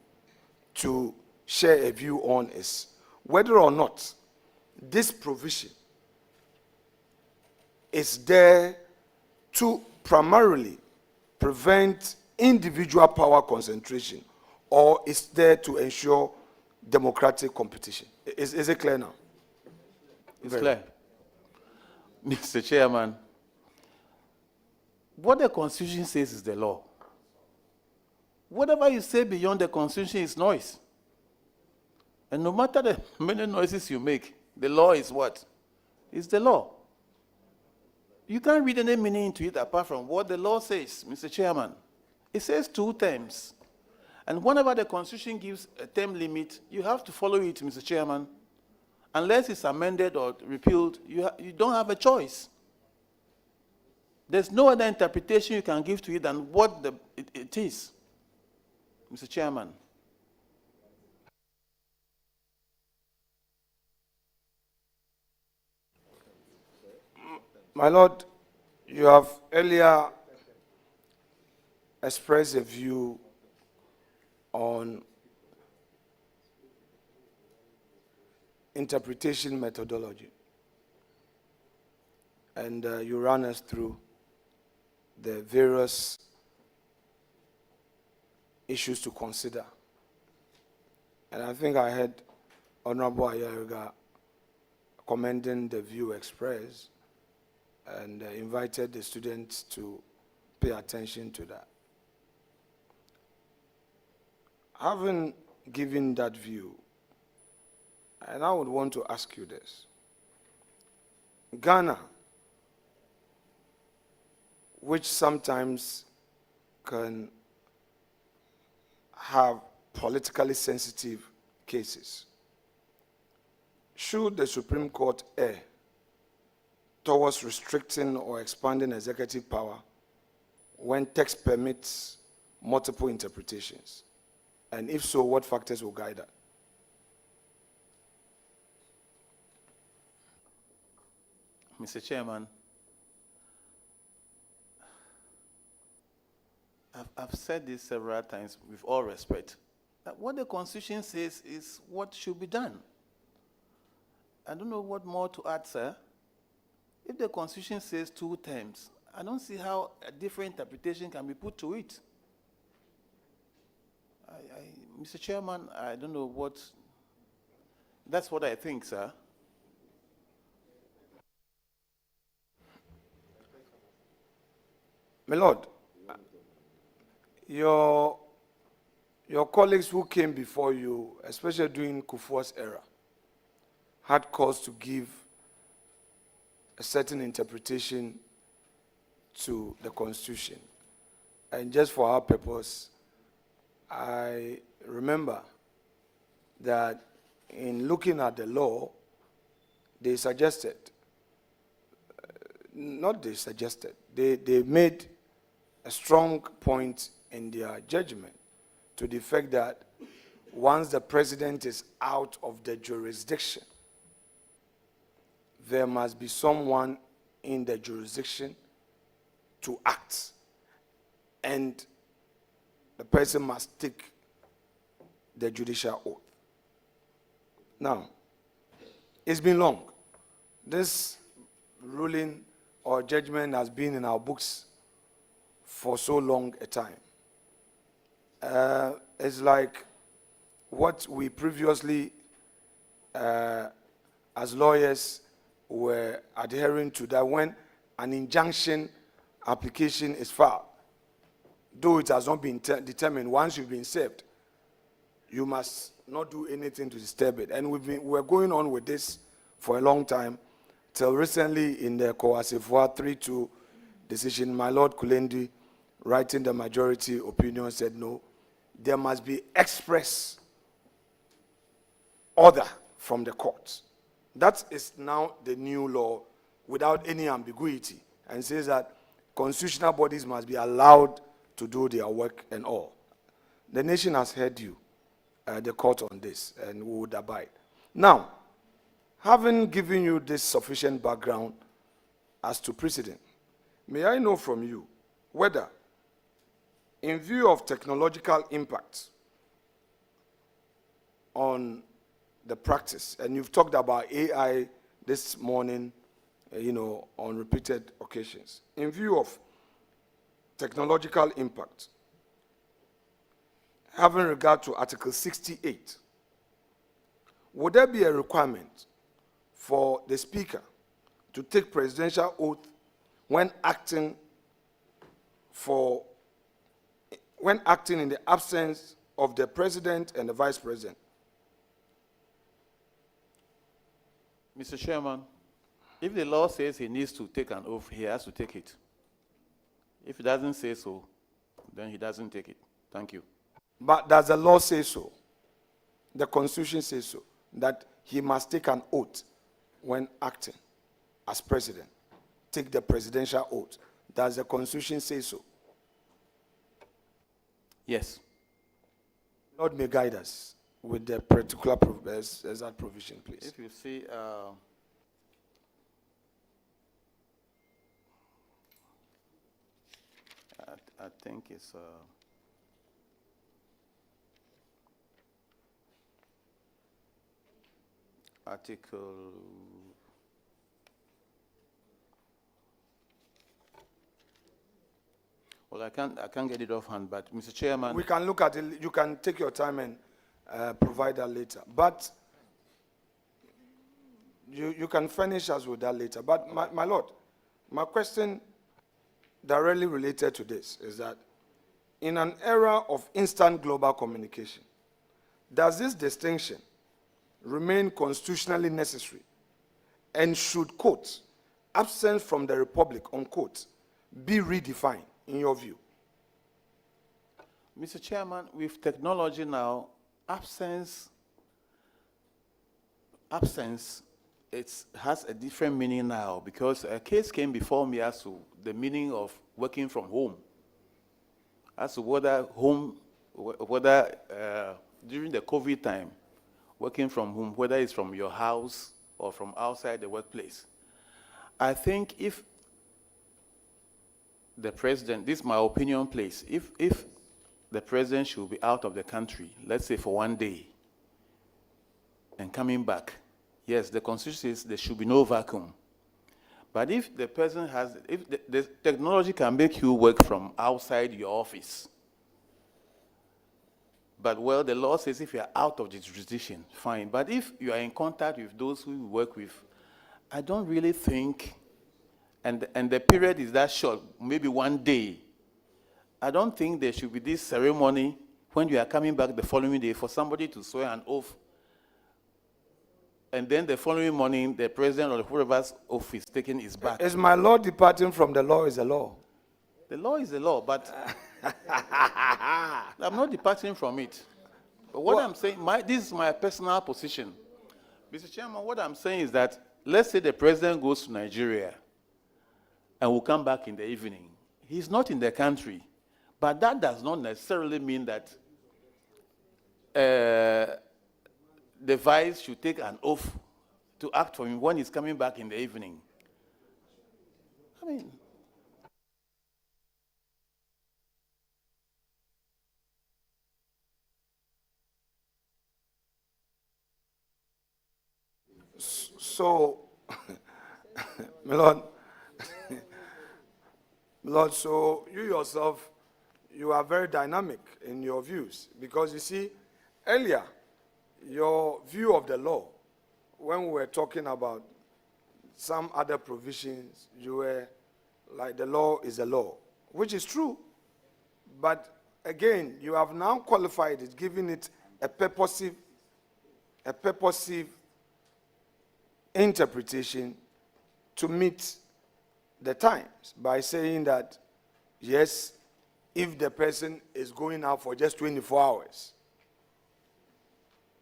to share a view on is whether or not this provision is there to primarily prevent individual power concentration, or is there to ensure democratic competition? Is it clear now? It's clear. Mr. Chairman, what the Constitution says is the law. Whatever you say beyond the Constitution is noise. And no matter the many noises you make, the law is what? It's the law. You can't read any meaning into it apart from what the law says, Mr. Chairman. It says 2 terms. And whenever the Constitution gives a term limit, you have to follow it, Mr. Chairman. Unless it's amended or repealed, you don't have a choice. There's no other interpretation you can give to it than what it is, Mr. Chairman. My Lord, you have earlier expressed a view on interpretation methodology. And you ran us through the various issues to consider. And I think I heard Honorable Ayariga commending the view expressed and invited the students to pay attention to that. Having given that view, and I would want to ask you this. Ghana, which sometimes can have politically sensitive cases, should the Supreme Court err towards restricting or expanding executive power when text permits multiple interpretations? And if so, what factors will guide that? Mr. Chairman, I've said this several times with all respect, that what the Constitution says is what should be done. I don't know what more to add, sir. If the Constitution says 2 terms, I don't see how a different interpretation can be put to it. Mr. Chairman, I don't know what, that's what I think, sir. My Lord, your colleagues who came before you, especially during Kufuor's era, had cause to give a certain interpretation to the Constitution. And just for our purpose, I remember that in looking at the law, they suggested, they made a strong point in their judgment to the fact that once the president is out of the jurisdiction, there must be someone in the jurisdiction to act. And the person must take the judicial oath. Now, it's been long. This ruling or judgment has been in our books for so long a time. It's like what we previously, as lawyers, were adhering to, that when an injunction application is filed, though it has not been determined, once you've been served, you must not do anything to disturb it. And we're going on with this for a long time, till recently in the Coasifwa 3-2 decision, my Lord Kulendi, writing the majority opinion, said no, there must be express order from the courts. That is now the new law without any ambiguity, and says that constitutional bodies must be allowed to do their work and all. The nation has heard you, the court on this, and we would abide. Now, having given you this sufficient background as to precedent, may I know from you whether, in view of technological impacts on the practice, and you've talked about AI this morning, on repeated occasions, in view of technological impact, having regard to Article 68, would there be a requirement for the Speaker to take presidential oath when acting in the absence of the President and the Vice President? Mr. Chairman, if the law says he needs to take an oath, he has to take it. If he doesn't say so, then he doesn't take it. Thank you. But does the law say so? The Constitution says so, that he must take an oath when acting as president. Take the presidential oath. Does the Constitution say so? Yes. Lord may guide us with the particular exact provision, please. If you see, I think it's Article. Well, I can't get it offhand, but Mr. Chairman. We can look at it. You can take your time and provide that later. But you can furnish us with that later. But my Lord, my question directly related to this is that in an era of instant global communication, does this distinction remain constitutionally necessary? And should, quote, absence from the Republic, unquote, be redefined, in your view? Mr. Chairman, with technology now, absence, it has a different meaning now, because a case came before me as to the meaning of working from home, as to whether during the COVID time, working from home, whether it's from your house or from outside the workplace. I think if the president, this is my opinion, please, if the president should be out of the country, let's say for 1 day, and coming back, yes, the Constitution says there should be no vacuum. But if the president if the technology can make you work from outside your office, but well, the law says if you are out of the jurisdiction, fine. But if you are in contact with those who you work with, I don't really think, and the period is that short, maybe 1 day, I don't think there should be this ceremony when you are coming back the following day for somebody to swear an oath, and then the following morning, the president or whoever's oath is taken is back. Is my law departing from the law is the law? The law is the law, but I'm not departing from it. But what I'm saying, this is my personal position. Mr. Chairman, what I'm saying is that, let's say the president goes to Nigeria and will come back in the evening. He's not in the country, but that does not necessarily mean that the vice should take an oath to act for him when he's coming back in the evening. I mean, so, my Lord, Lord, so you yourself, you are very dynamic in your views, because you see, earlier, your view of the law, when we were talking about some other provisions, you were like, the law is a law, which is true. But again, you have now qualified it, giving it a purposive interpretation to meet the times by saying that, yes, if the person is going out for just 24 hours,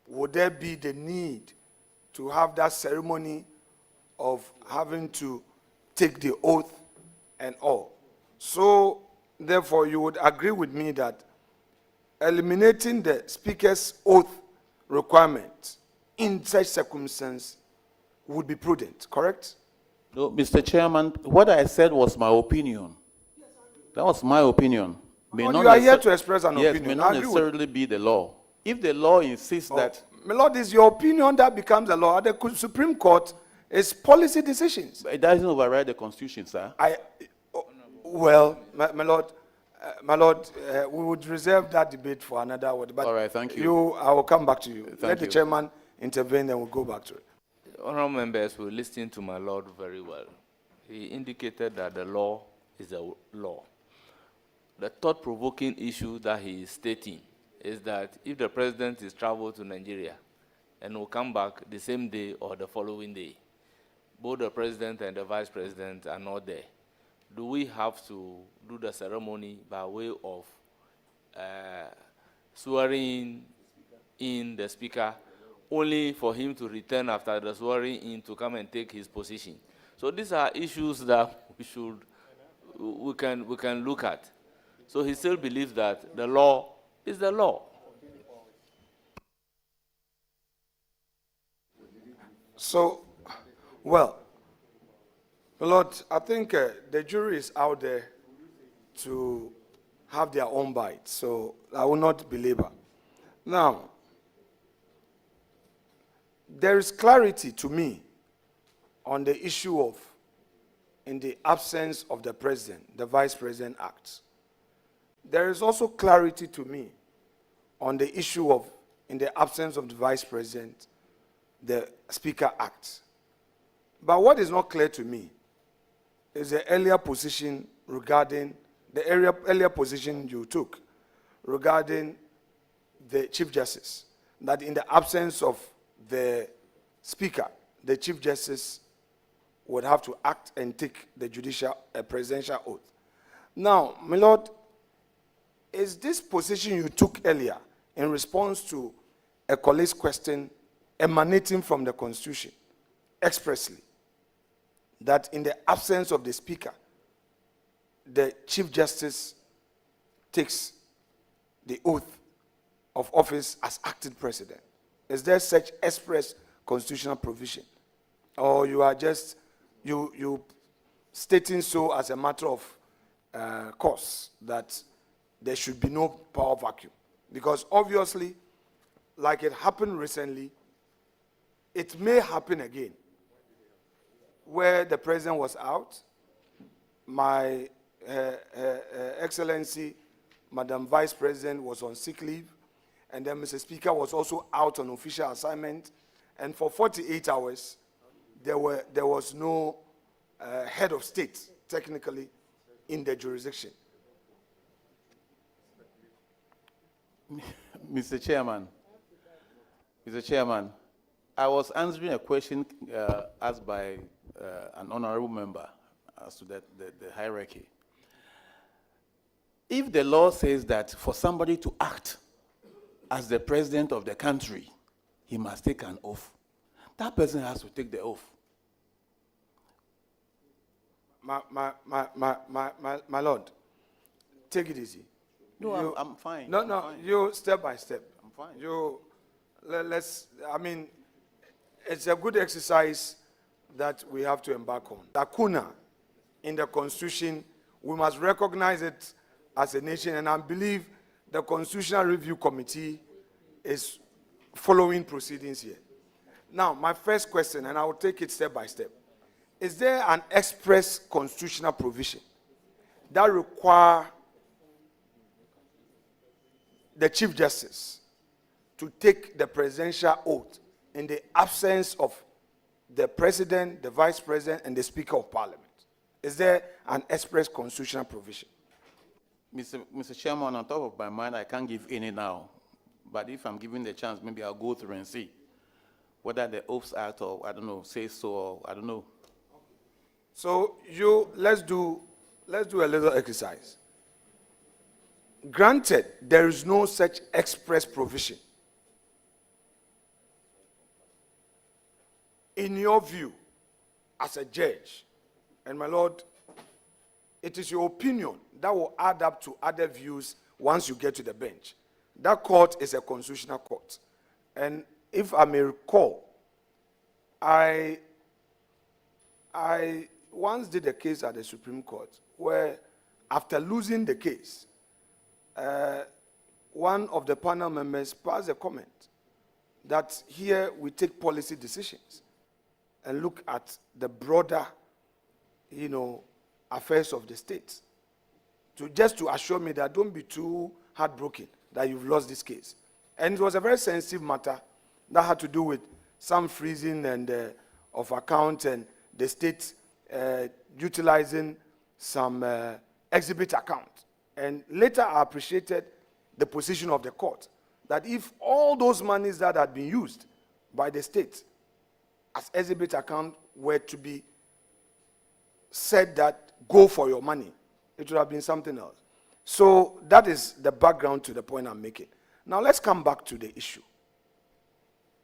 would there be the need to have that ceremony of having to take the oath and all? So, therefore, you would agree with me that eliminating the Speaker's oath requirement in such circumstance would be prudent, correct? No, Mr. Chairman, what I said was my opinion. That was my opinion. Lord, you are here to express an yes, opinion. may not I agree with- necessarily be the law. If the law insists that, My Lord, it's your opinion that becomes the law. The Supreme Court is policy decisions. it doesn't override the Constitution, sir. Well, my Lord, we would reserve that debate for another word. But All right, thank you. I will come back to you. Let Thank the you. chairman intervene, then we'll go back to it. Honourable members will listen to my lord very well. He indicated that the law is the law. The thought-provoking issue that he is stating is that if the president is traveled to Nigeria and will come back the same day or the following day, both the president and the vice president are not there, do we have to do the ceremony by way of swearing in the speaker only for him to return after the swearing in to come and take his position? So these are issues that we can look at. So he still believes that the law is the law. So, well, my Lord, I think the jury is out there to have their own bite, so I will not belabor. Now, there is clarity to me on the issue of, in the absence of the president, the vice president acts. There is also clarity to me on the issue of, in the absence of the vice president, the speaker acts. But what is not clear to me is the earlier position regarding, the earlier position you took regarding the Chief Justice, that in the absence of the Speaker, the Chief Justice would have to act and take the presidential oath. Now, my Lord, is this position you took earlier in response to a colleague's question emanating from the Constitution expressly, that in the absence of the Speaker, the Chief Justice takes the oath of office as acting president? Is there such express constitutional provision? Or you are just, you stating so as a matter of course, that there should be no power vacuum? Because obviously, like it happened recently, it may happen again, where the president was out, my Excellency, Madam Vice President was on sick leave, and then Mr. Speaker was also out on official assignment, and for 48 hours, there was no head of state, technically, in the jurisdiction. Mr. Chairman, I was answering a question asked by an honorable member as to the hierarchy. If the law says that for somebody to act as the president of the country, he must take an oath, that person has to take the oath. My Lord, take it easy. No, I'm fine. No, I'm no, fine. you step by step. I'm fine. I mean, it's a good exercise that we have to embark on. Lacuna in the Constitution, we must recognize it as a nation, and I believe the Constitutional Review Committee is following proceedings here. Now, my first question, and I will take it step by step. Is there an express constitutional provision that requires the Chief Justice to take the presidential oath in the absence of the President, the Vice President, and the Speaker of Parliament? Is there an express constitutional provision? Mr. Chairman, on top of my mind, I can't give any now. But if I'm given the chance, maybe I'll go through and see whether the Oaths Act or, I don't know, says so, or I don't know. So let's do a little exercise. Granted, there is no such express provision. In your view, as a judge, and my Lord, it is your opinion that will add up to other views once you get to the bench. That court is a constitutional court. And if I may recall, I once did a case at the Supreme Court where, after losing the case, one of the panel members passed a comment that here we take policy decisions and look at the broader, affairs of the state. Just to assure me that don't be too heartbroken that you've lost this case. And it was a very sensitive matter that had to do with some freezing and of account and the state utilizing some exhibit account. And later I appreciated the position of the court that if all those monies that had been used by the state as exhibit account were to be said that go for your money, it would have been something else. So that is the background to the point I'm making. Now let's come back to the issue.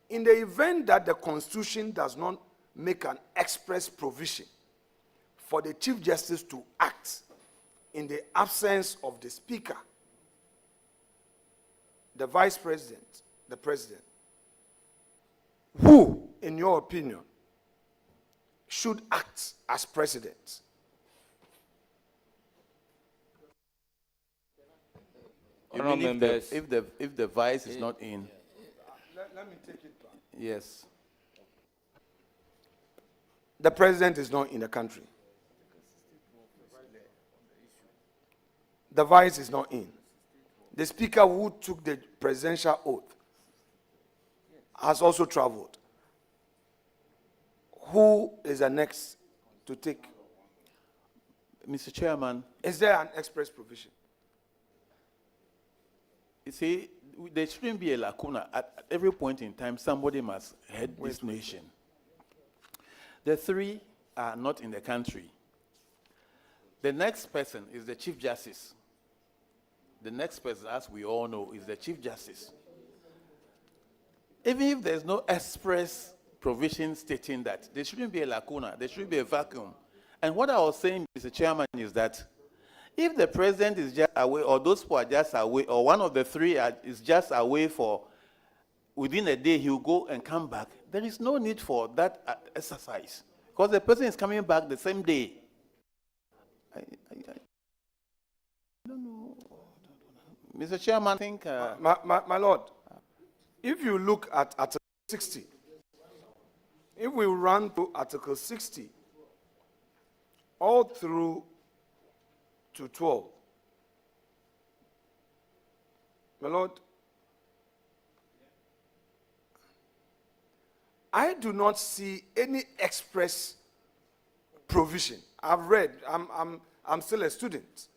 In the event that the Constitution does not make an express provision for the Chief Justice to act in the absence of the Speaker, the Vice President, the President, who, in your opinion, should act as President? You mean if the vice is not in? Let me take it back. Yes. The President is not in the country. The Vice is not in. The Speaker who took the presidential oath has also traveled. Who is the next to take? Mr. Chairman, Is there an express provision? you see, there shouldn't be a lacuna. At every point in time, somebody must head this nation. The three are not in the country. The next person is the Chief Justice. The next person, as we all know, is the Chief Justice. Even if there's no express provision stating that, there shouldn't be a lacuna, there should be a vacuum. And what I was saying, Mr. Chairman, is that if the president is just away, or those who are just away, or one of the three is just away for within a day, he will go and come back, there is no need for that exercise. Because the person is coming back the same day. I don't know. Mr. Chairman, I think... my Lord, if you look at Article 60, if we run to Article 60, all through to 12, my Lord, I do not see any express provision. I've read, I'm still a student.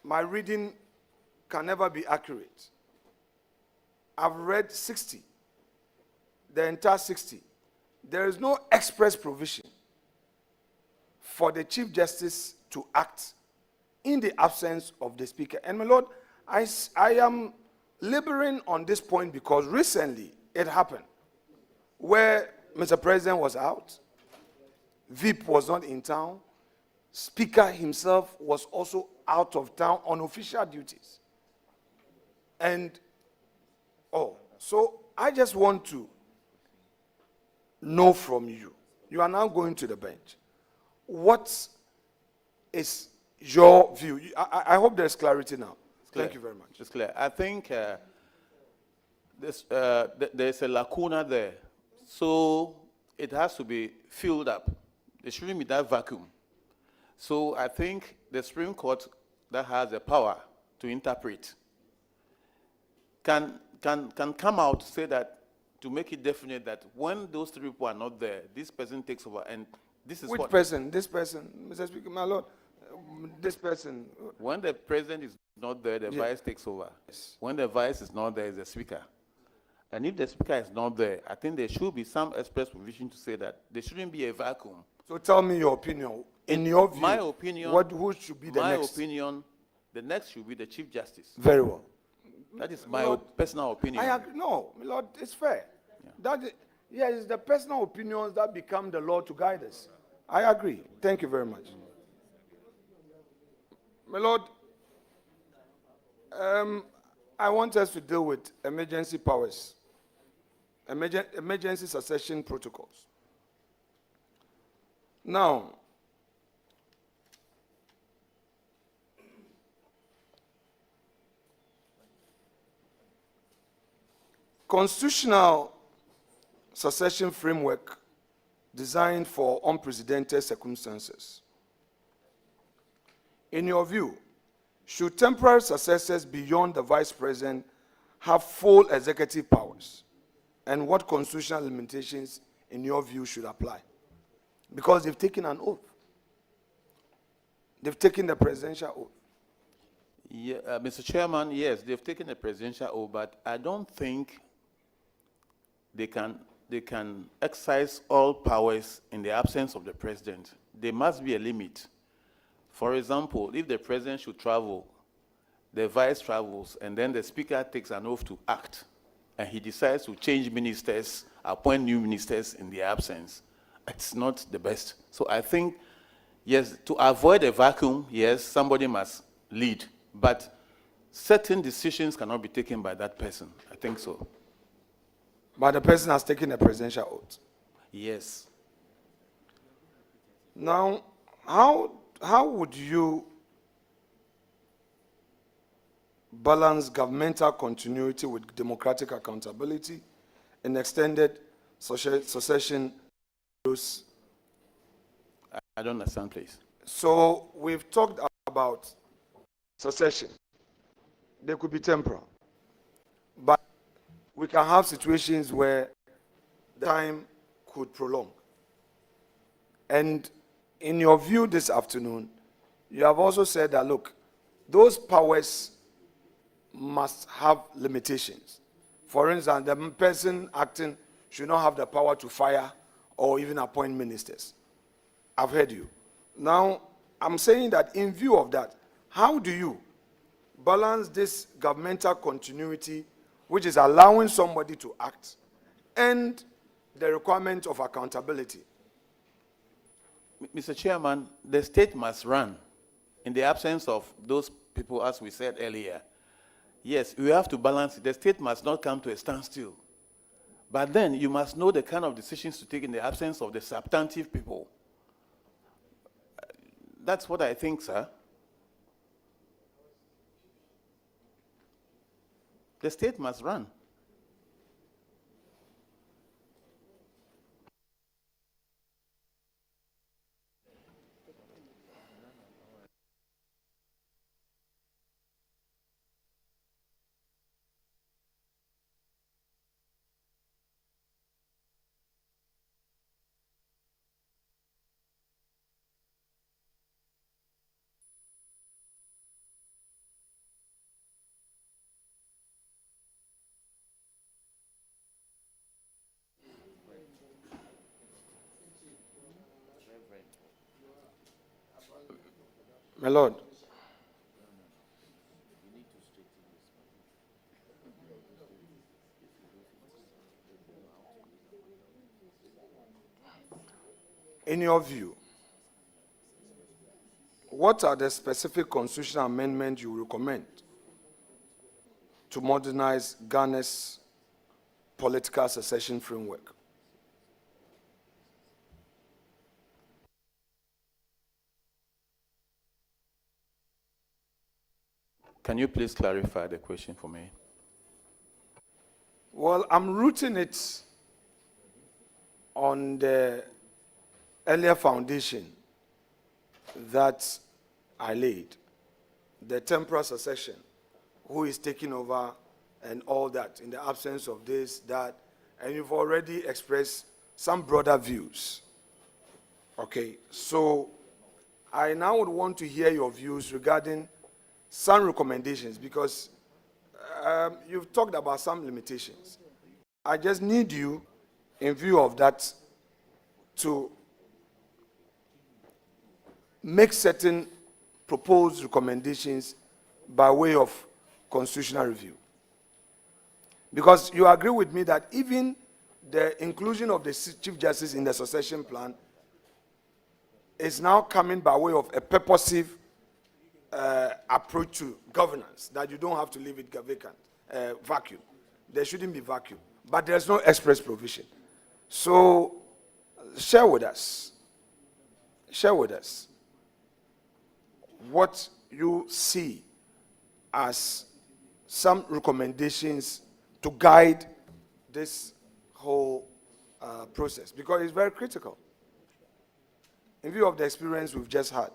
My reading can never be accurate. I've read 60, the entire 60. There is no express provision for the Chief Justice to act in the absence of the Speaker. And my Lord, I am laboring on this point because recently it happened where Mr. President was out, VIP was not in town, Speaker himself was also out of town on official duties. And, so I just want to know from you, you are now going to the bench. What is your view? I hope there's clarity now. Thank you very much. It's clear. I think there's a lacuna there. So it has to be filled up. There shouldn't be that vacuum. So I think the Supreme Court that has the power to interpret can come out to say that, to make it definite that when those three people are not there, this person takes over, and this is Which what... person? This person? Mr. Speaker, my Lord, this person. When the president is not there, the vice takes over. Yes. When the vice is not there, is the speaker. And if the speaker is not there, I think there should be some express provision to say that there shouldn't be a vacuum. So tell me your opinion. In your view, my opinion, who should be the next? My opinion, the next should be the Chief Justice. Very well. That is my personal opinion. I agree. No, my Lord, it's fair. Yeah. It's the personal opinions that become the law to guide us. I agree. Thank you very much. My Lord, I want us to deal with emergency powers, emergency succession protocols. Now, constitutional succession framework designed for unprecedented circumstances. In your view, should temporary successors beyond the vice president have full executive powers? And what constitutional limitations, in your view, should apply? Because they've taken an oath. They've taken the presidential oath. Yeah, Mr. Chairman, yes, they've taken the presidential oath, but I don't think they can exercise all powers in the absence of the president. There must be a limit. For example, if the president should travel, the vice travels, and then the speaker takes an oath to act, and he decides to change ministers, appoint new ministers in their absence, it's not the best. So I think, yes, to avoid a vacuum, yes, somebody must lead, but certain decisions cannot be taken by that person. I think so. But the person has taken a presidential oath. Yes. Now, how would you balance governmental continuity with democratic accountability in extended succession? I don't understand, please. So we've talked about succession. They could be temporal. But we can have situations where time could prolong. And in your view this afternoon, you have also said that, look, those powers must have limitations. For instance, the person acting should not have the power to fire or even appoint ministers. I've heard you. Now, I'm saying that in view of that, how do you balance this governmental continuity, which is allowing somebody to act, and the requirement of accountability? Mr. Chairman, the state must run in the absence of those people, as we said earlier. Yes, we have to balance it. The state must not come to a standstill. But then you must know the kind of decisions to take in the absence of the substantive people. That's what I think, sir. The state must run. My Lord, in your view, what are the specific constitutional amendments you recommend to modernize Ghana's political succession framework? Can you please clarify the question for me? Well, I'm rooting it on the earlier foundation that I laid, the temporal succession, who is taking over and all that, in the absence of this, that, and you've already expressed some broader views. Okay, so I now would want to hear your views regarding some recommendations, because you've talked about some limitations. I just need you, in view of that, to make certain proposed recommendations by way of constitutional review. Because you agree with me that even the inclusion of the Chief Justice in the succession plan is now coming by way of a purposive approach to governance, that you don't have to leave it vacant, vacuum. There shouldn't be vacuum. But there's no express provision. So share with us what you see as some recommendations to guide this whole process, because it's very critical in view of the experience we've just had.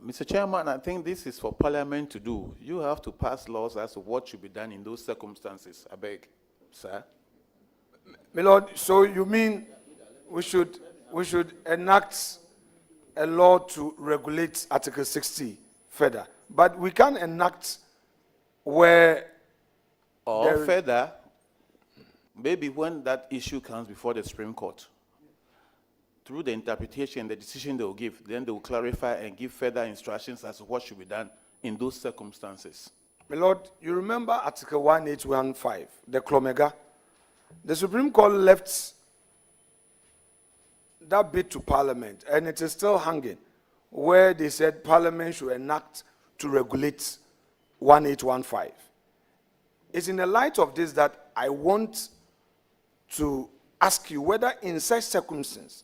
Mr. Chairman, I think this is for Parliament to do. You have to pass laws as to what should be done in those circumstances. I beg, sir. My Lord, so you mean we should enact a law to regulate Article 60 further, but we can't enact where Or further, maybe when that issue comes before the Supreme Court, through the interpretation, the decision they will give, then they will clarify and give further instructions as to what should be done in those circumstances. My Lord, you remember Article 1815, the Clomega? The Supreme Court left that bit to Parliament, and it is still hanging, where they said Parliament should enact to regulate 1815. It's in the light of this that I want to ask you whether in such circumstances,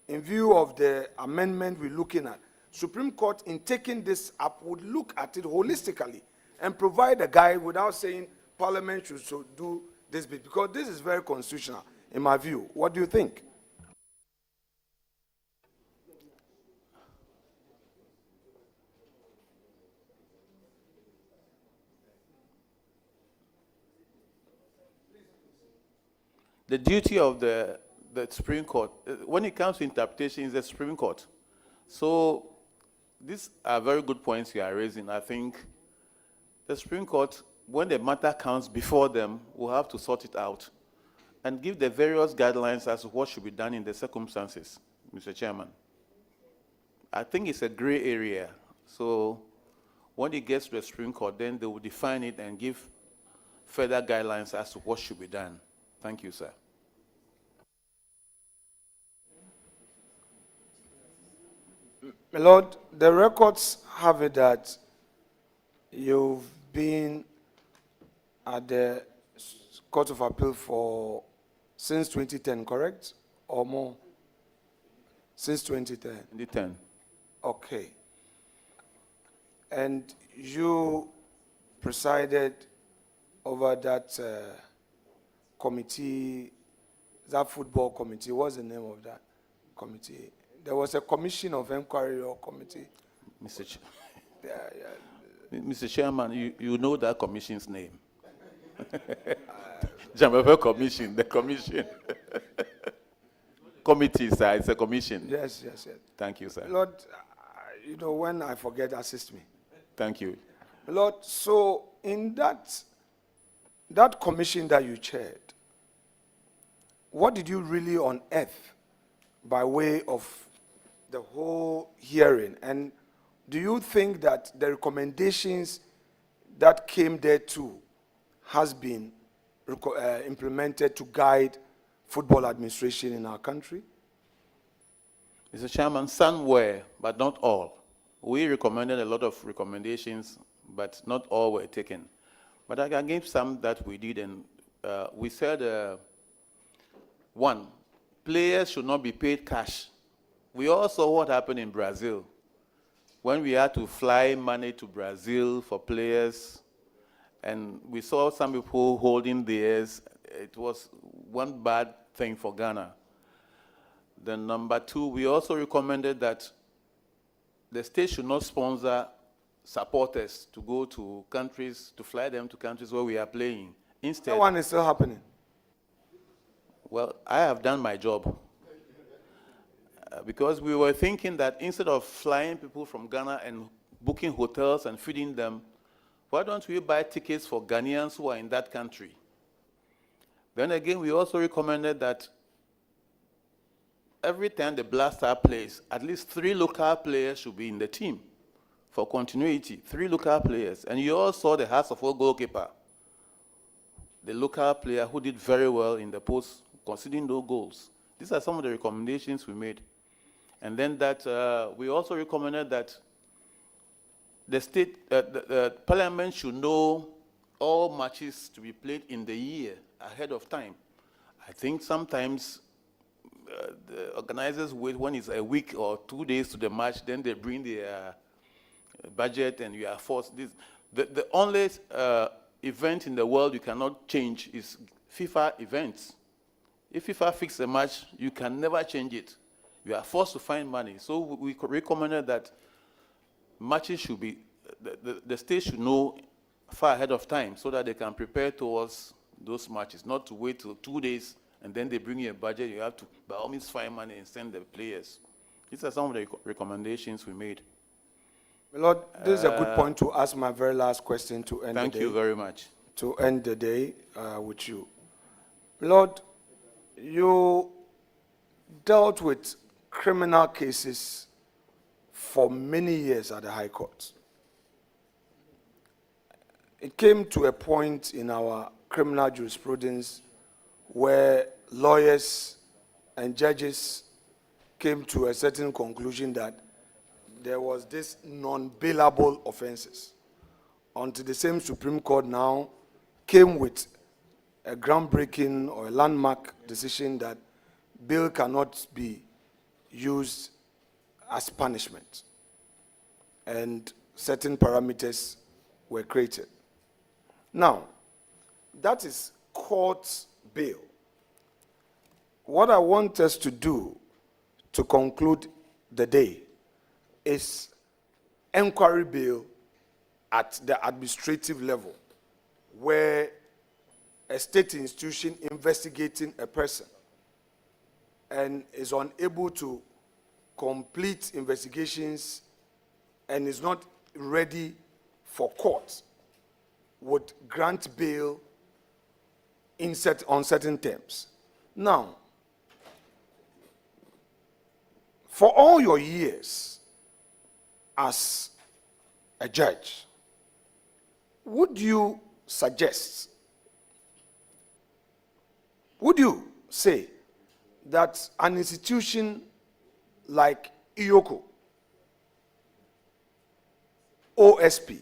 in view of the amendment we're looking at, Supreme Court in taking this up would look at it holistically and provide a guide without saying Parliament should do this bit, because this is very constitutional in my view. What do you think? The duty of the Supreme Court, when it comes to interpretation, is the Supreme Court. So these are very good points you are raising. I think the Supreme Court, when the matter comes before them, will have to sort it out and give the various guidelines as to what should be done in the circumstances, Mr. Chairman. I think it's a gray area. So when it gets to the Supreme Court, then they will define it and give further guidelines as to what should be done. Thank you, sir. My Lord, the records have it that you've been at the Court of Appeal since 2010, correct? Or more? Since 2010? 2010. Okay. And you presided over that committee, that football committee. What's the name of that committee? There was a commission of inquiry or committee. Mr. Mr. Chairman, you know that commission's name. Dzamefe Commission, the commission. Committee, sir, it's a commission. Yes. Thank you, sir. Lord, you know, when I forget, assist me. Thank you. Lord, so in that commission that you chaired, what did you really unearth by way of the whole hearing? And do you think that the recommendations that came there too has been implemented to guide football administration in our country? Mr. Chairman, some were, but not all. We recommended a lot of recommendations, but not all were taken. But I can give some that we did, and we said, one, players should not be paid cash. We all saw what happened in Brazil when we had to fly money to Brazil for players, and we saw some people holding theirs. It was one bad thing for Ghana. Then number two, we also recommended that the state should not sponsor supporters to go to countries, to fly them to countries where we are playing. Instead, That one is still happening. well, I have done my job. Because we were thinking that instead of flying people from Ghana and booking hotels and feeding them, why don't we buy tickets for Ghanaians who are in that country? Then again, we also recommended that every time the Black Star plays, at least 3 local players should be in the team for continuity, 3 local players. And you all saw the Hearts of Oak goalkeeper, the local player who did very well in the post, conceding those goals. These are some of the recommendations we made. And then that we also recommended that the state, the parliament should know all matches to be played in the year ahead of time. I think sometimes the organizers wait when it's a week or 2 days to the match, then they bring their budget and you are forced. The only event in the world you cannot change is FIFA events. If FIFA fix a match, you can never change it. You are forced to find money. So we recommended that matches should be, the state should know far ahead of time so that they can prepare towards those matches, not to wait till 2 days and then they bring you a budget. You have to, by all means, find money and send the players. These are some of the recommendations we made. My Lord, this is a good point to ask my very last question to end the day. Thank you very much. To end the day with you. My Lord, you dealt with criminal cases for many years at the High Court. It came to a point in our criminal jurisprudence where lawyers and judges came to a certain conclusion that there was this non-bailable offenses, until the same Supreme Court now came with a groundbreaking or a landmark decision that bail cannot be used as punishment, and certain parameters were created. Now, that is court bail. What I want us to do to conclude the day is inquiry bail at the administrative level, where a state institution investigating a person and is unable to complete investigations and is not ready for court would grant bail on certain terms. Now, for all your years as a judge, would you suggest, would you say that an institution like IOCO, OSP,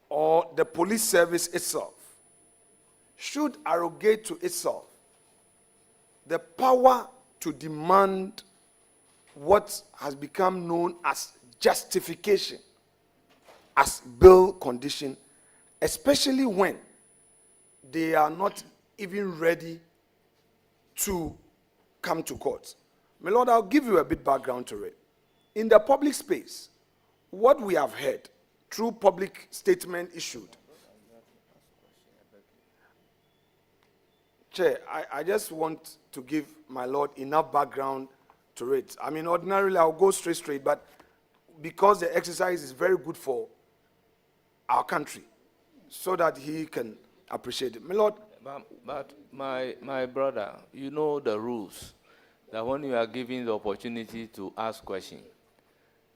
or the police service itself should arrogate to itself the power to demand what has become known as justification as bail condition, especially when they are not even ready to come to court? My Lord, I'll give you a bit background to it. In the public space, what we have heard through public statement issued. Chair, I just want to give my Lord enough background to it. I mean, ordinarily I'll go straight, but because the exercise is very good for our country, so that he can appreciate it. My Lord. But my brother, you know the rules, that when you are given the opportunity to ask questions,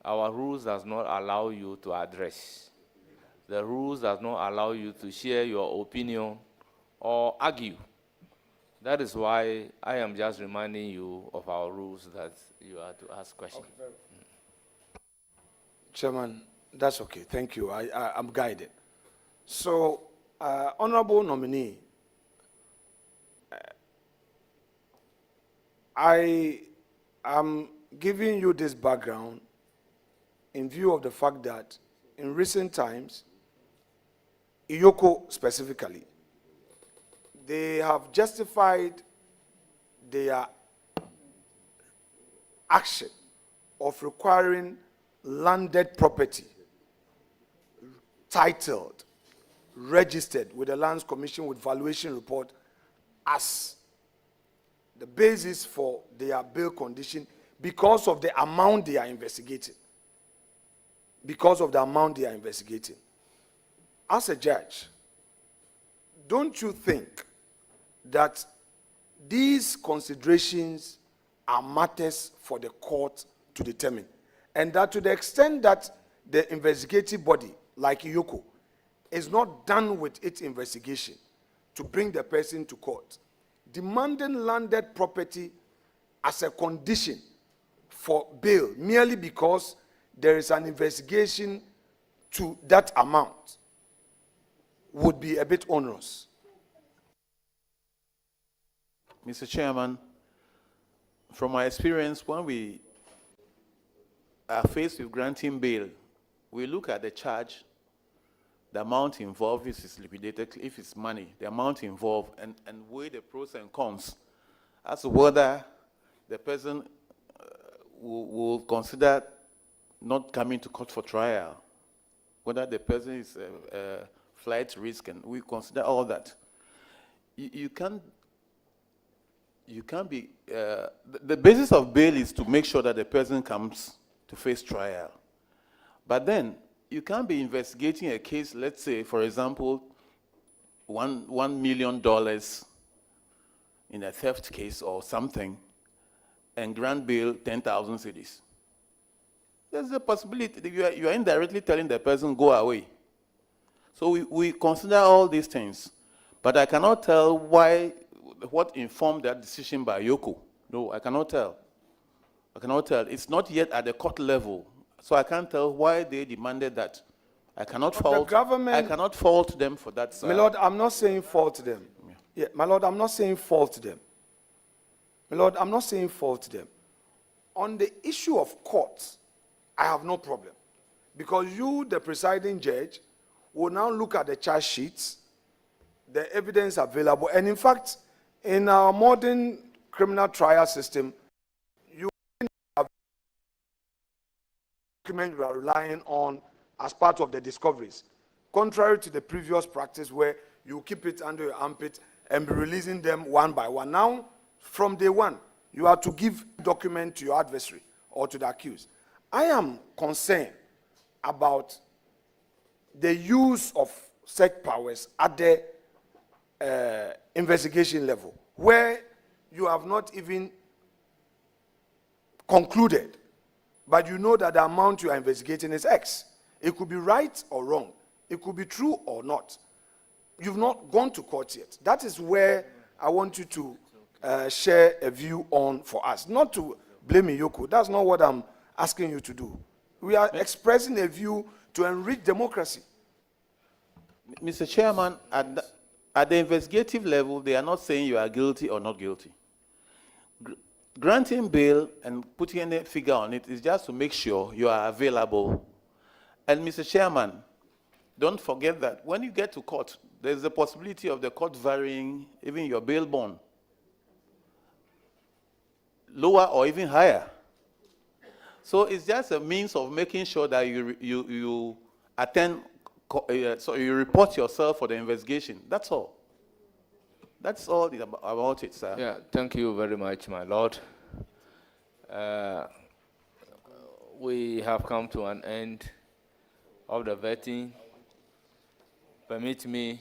our rules does not allow you to address. The rules does not allow you to share your opinion or argue. That is why I am just reminding you of our rules that you are to ask questions. Okay. Chairman, that's okay. Thank you. I'm guided. So, Honorable Nominee, I am giving you this background in view of the fact that in recent times, IOCO specifically, they have justified their action of requiring landed property titled, registered with the Lands Commission with valuation report as the basis for their bail condition because of the amount they are investigating. Because of the amount they are investigating. As a judge, don't you think that these considerations are matters for the court to determine? And that to the extent that the investigative body, like IOCO, is not done with its investigation to bring the person to court, demanding landed property as a condition for bail merely because there is an investigation to that amount would be a bit onerous. Mr. Chairman, from my experience, when we are faced with granting bail, we look at the charge, the amount involved, if it's liquidated, if it's money, the amount involved, and weigh the pros and cons as to whether the person will consider not coming to court for trial, whether the person is a flight risk, and we consider all that. You can't be, the basis of bail is to make sure that the person comes to face trial. But then, you can't be investigating a case, let's say, for example, $1 million in a theft case or something, and grant bail 10,000 cedis. There's a possibility that you are indirectly telling the person, go away. So we consider all these things. But I cannot tell what informed that decision by Yoko. No, I cannot tell. I cannot tell. It's not yet at the court level. So I can't tell why they demanded that. I cannot fault. The government, I cannot fault them for that. My Lord, I'm not saying fault them. Yeah, my Lord, I'm not saying fault them. My Lord, I'm not saying fault them. On the issue of courts, I have no problem. Because you, the presiding judge, will now look at the charge sheets, the evidence available, and in fact, in our modern criminal trial system, you have document you are relying on as part of the discoveries, contrary to the previous practice where you keep it under your armpit and be releasing them one by one. Now, from day one, you are to give document to your adversary or to the accused. I am concerned about the use of such powers at the investigation level, where you have not even concluded, but you know that the amount you are investigating is X. It could be right or wrong. It could be true or not. You've not gone to court yet. That is where I want you to share a view on for us. Not to blame Yoko. That's not what I'm asking you to do. We are expressing a view to enrich democracy. Mr. Chairman, at the investigative level, they are not saying you are guilty or not guilty. Granting bail and putting any figure on it is just to make sure you are available. And Mr. Chairman, don't forget that when you get to court, there's the possibility of the court varying even your bail bond, lower or even higher. So it's just a means of making sure that you attend, so you report yourself for the investigation. That's all. That's all about it, sir. Yeah, thank you very much, my Lord. We have come to an end of the vetting. Permit me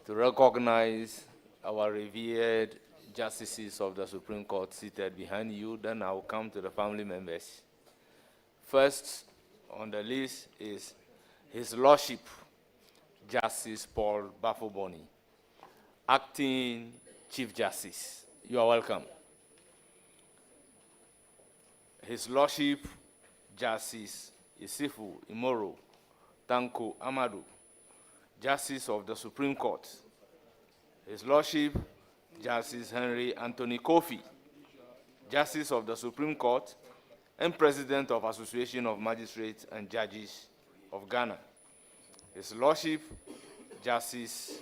to recognize our revered justices of the Supreme Court seated behind you. Then I will come to the family members. First on the list is His Lordship, Justice Paul Bafoboni, Acting Chief Justice. You are welcome. His Lordship, Justice Isifu Imoro Tanko Amadou, Justice of the Supreme Court. His Lordship, Justice Henry Anthony Kofi, Justice of the Supreme Court and President of Association of Magistrates and Judges of Ghana. His Lordship, Justice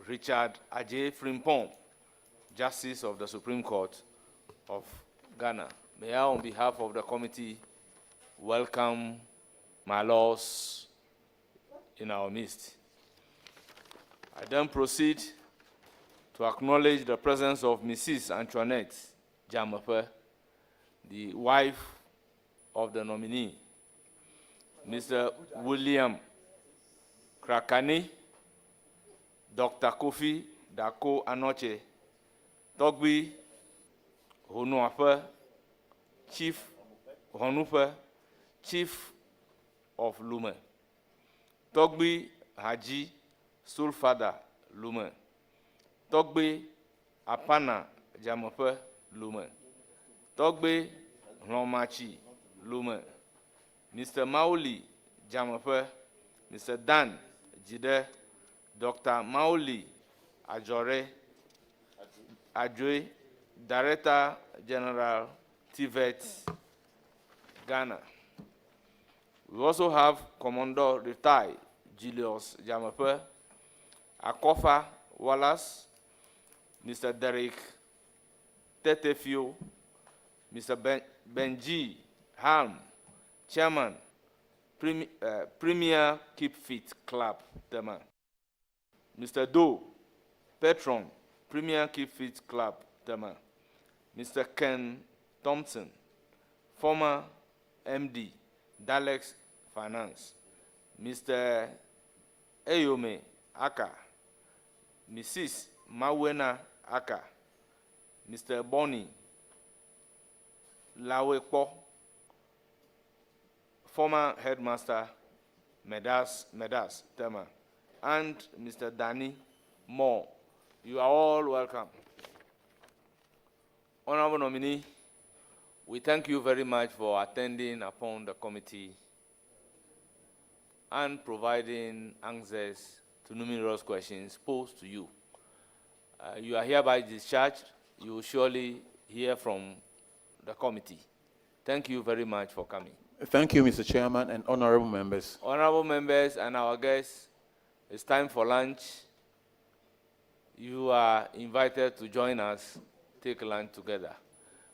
Richard Ajay Frimpong, Justice of the Supreme Court of Ghana. May I, on behalf of the committee, welcome my lords in our midst. I then proceed to acknowledge the presence of Mrs. Antoinette Dzamefe, the wife of the nominee, Mr. William Krakani, Dr. Kofi Dako Anoche, Togbi Honuafe, Chief Honufe, Chief of Lume, Togbi Haji Sulfada Lume, Togbi Apana Dzamefe Lume, Togbi Hlomachi Lume, Mr. Mauli Dzamefe, Mr. Dan Jide, Dr. Mauli Adjoe, Director General, TVET, Ghana. We also have Commodore Retired Julius Dzamefe, Akofa Wallace, Mr. Derek Tetefio, Mr. Benji Halm, Chairman, Premier Keep Fit Club, Tema. Mr. Doe, Patron, Premier Keep Fit Club, Tema. Mr. Ken Thompson, former MD, Dalex Finance. Mr. Eyome Aka, Mrs. Mawena Aka, Mr. Bonnie Lawekpo, former headmaster, Medas, Tema, and Mr. Danny Moore. You are all welcome. Honorable nominee, we thank you very much for attending upon the committee and providing answers to numerous questions posed to you. You are hereby discharged. You will surely hear from the committee. Thank you very much for coming. Thank you, Mr. Chairman and honorable members. Honorable members and our guests, it's time for lunch. You are invited to join us, take lunch together.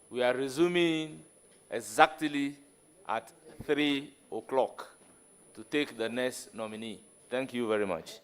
We are resuming exactly at 3 o'clock to take the next nominee. Thank you very much.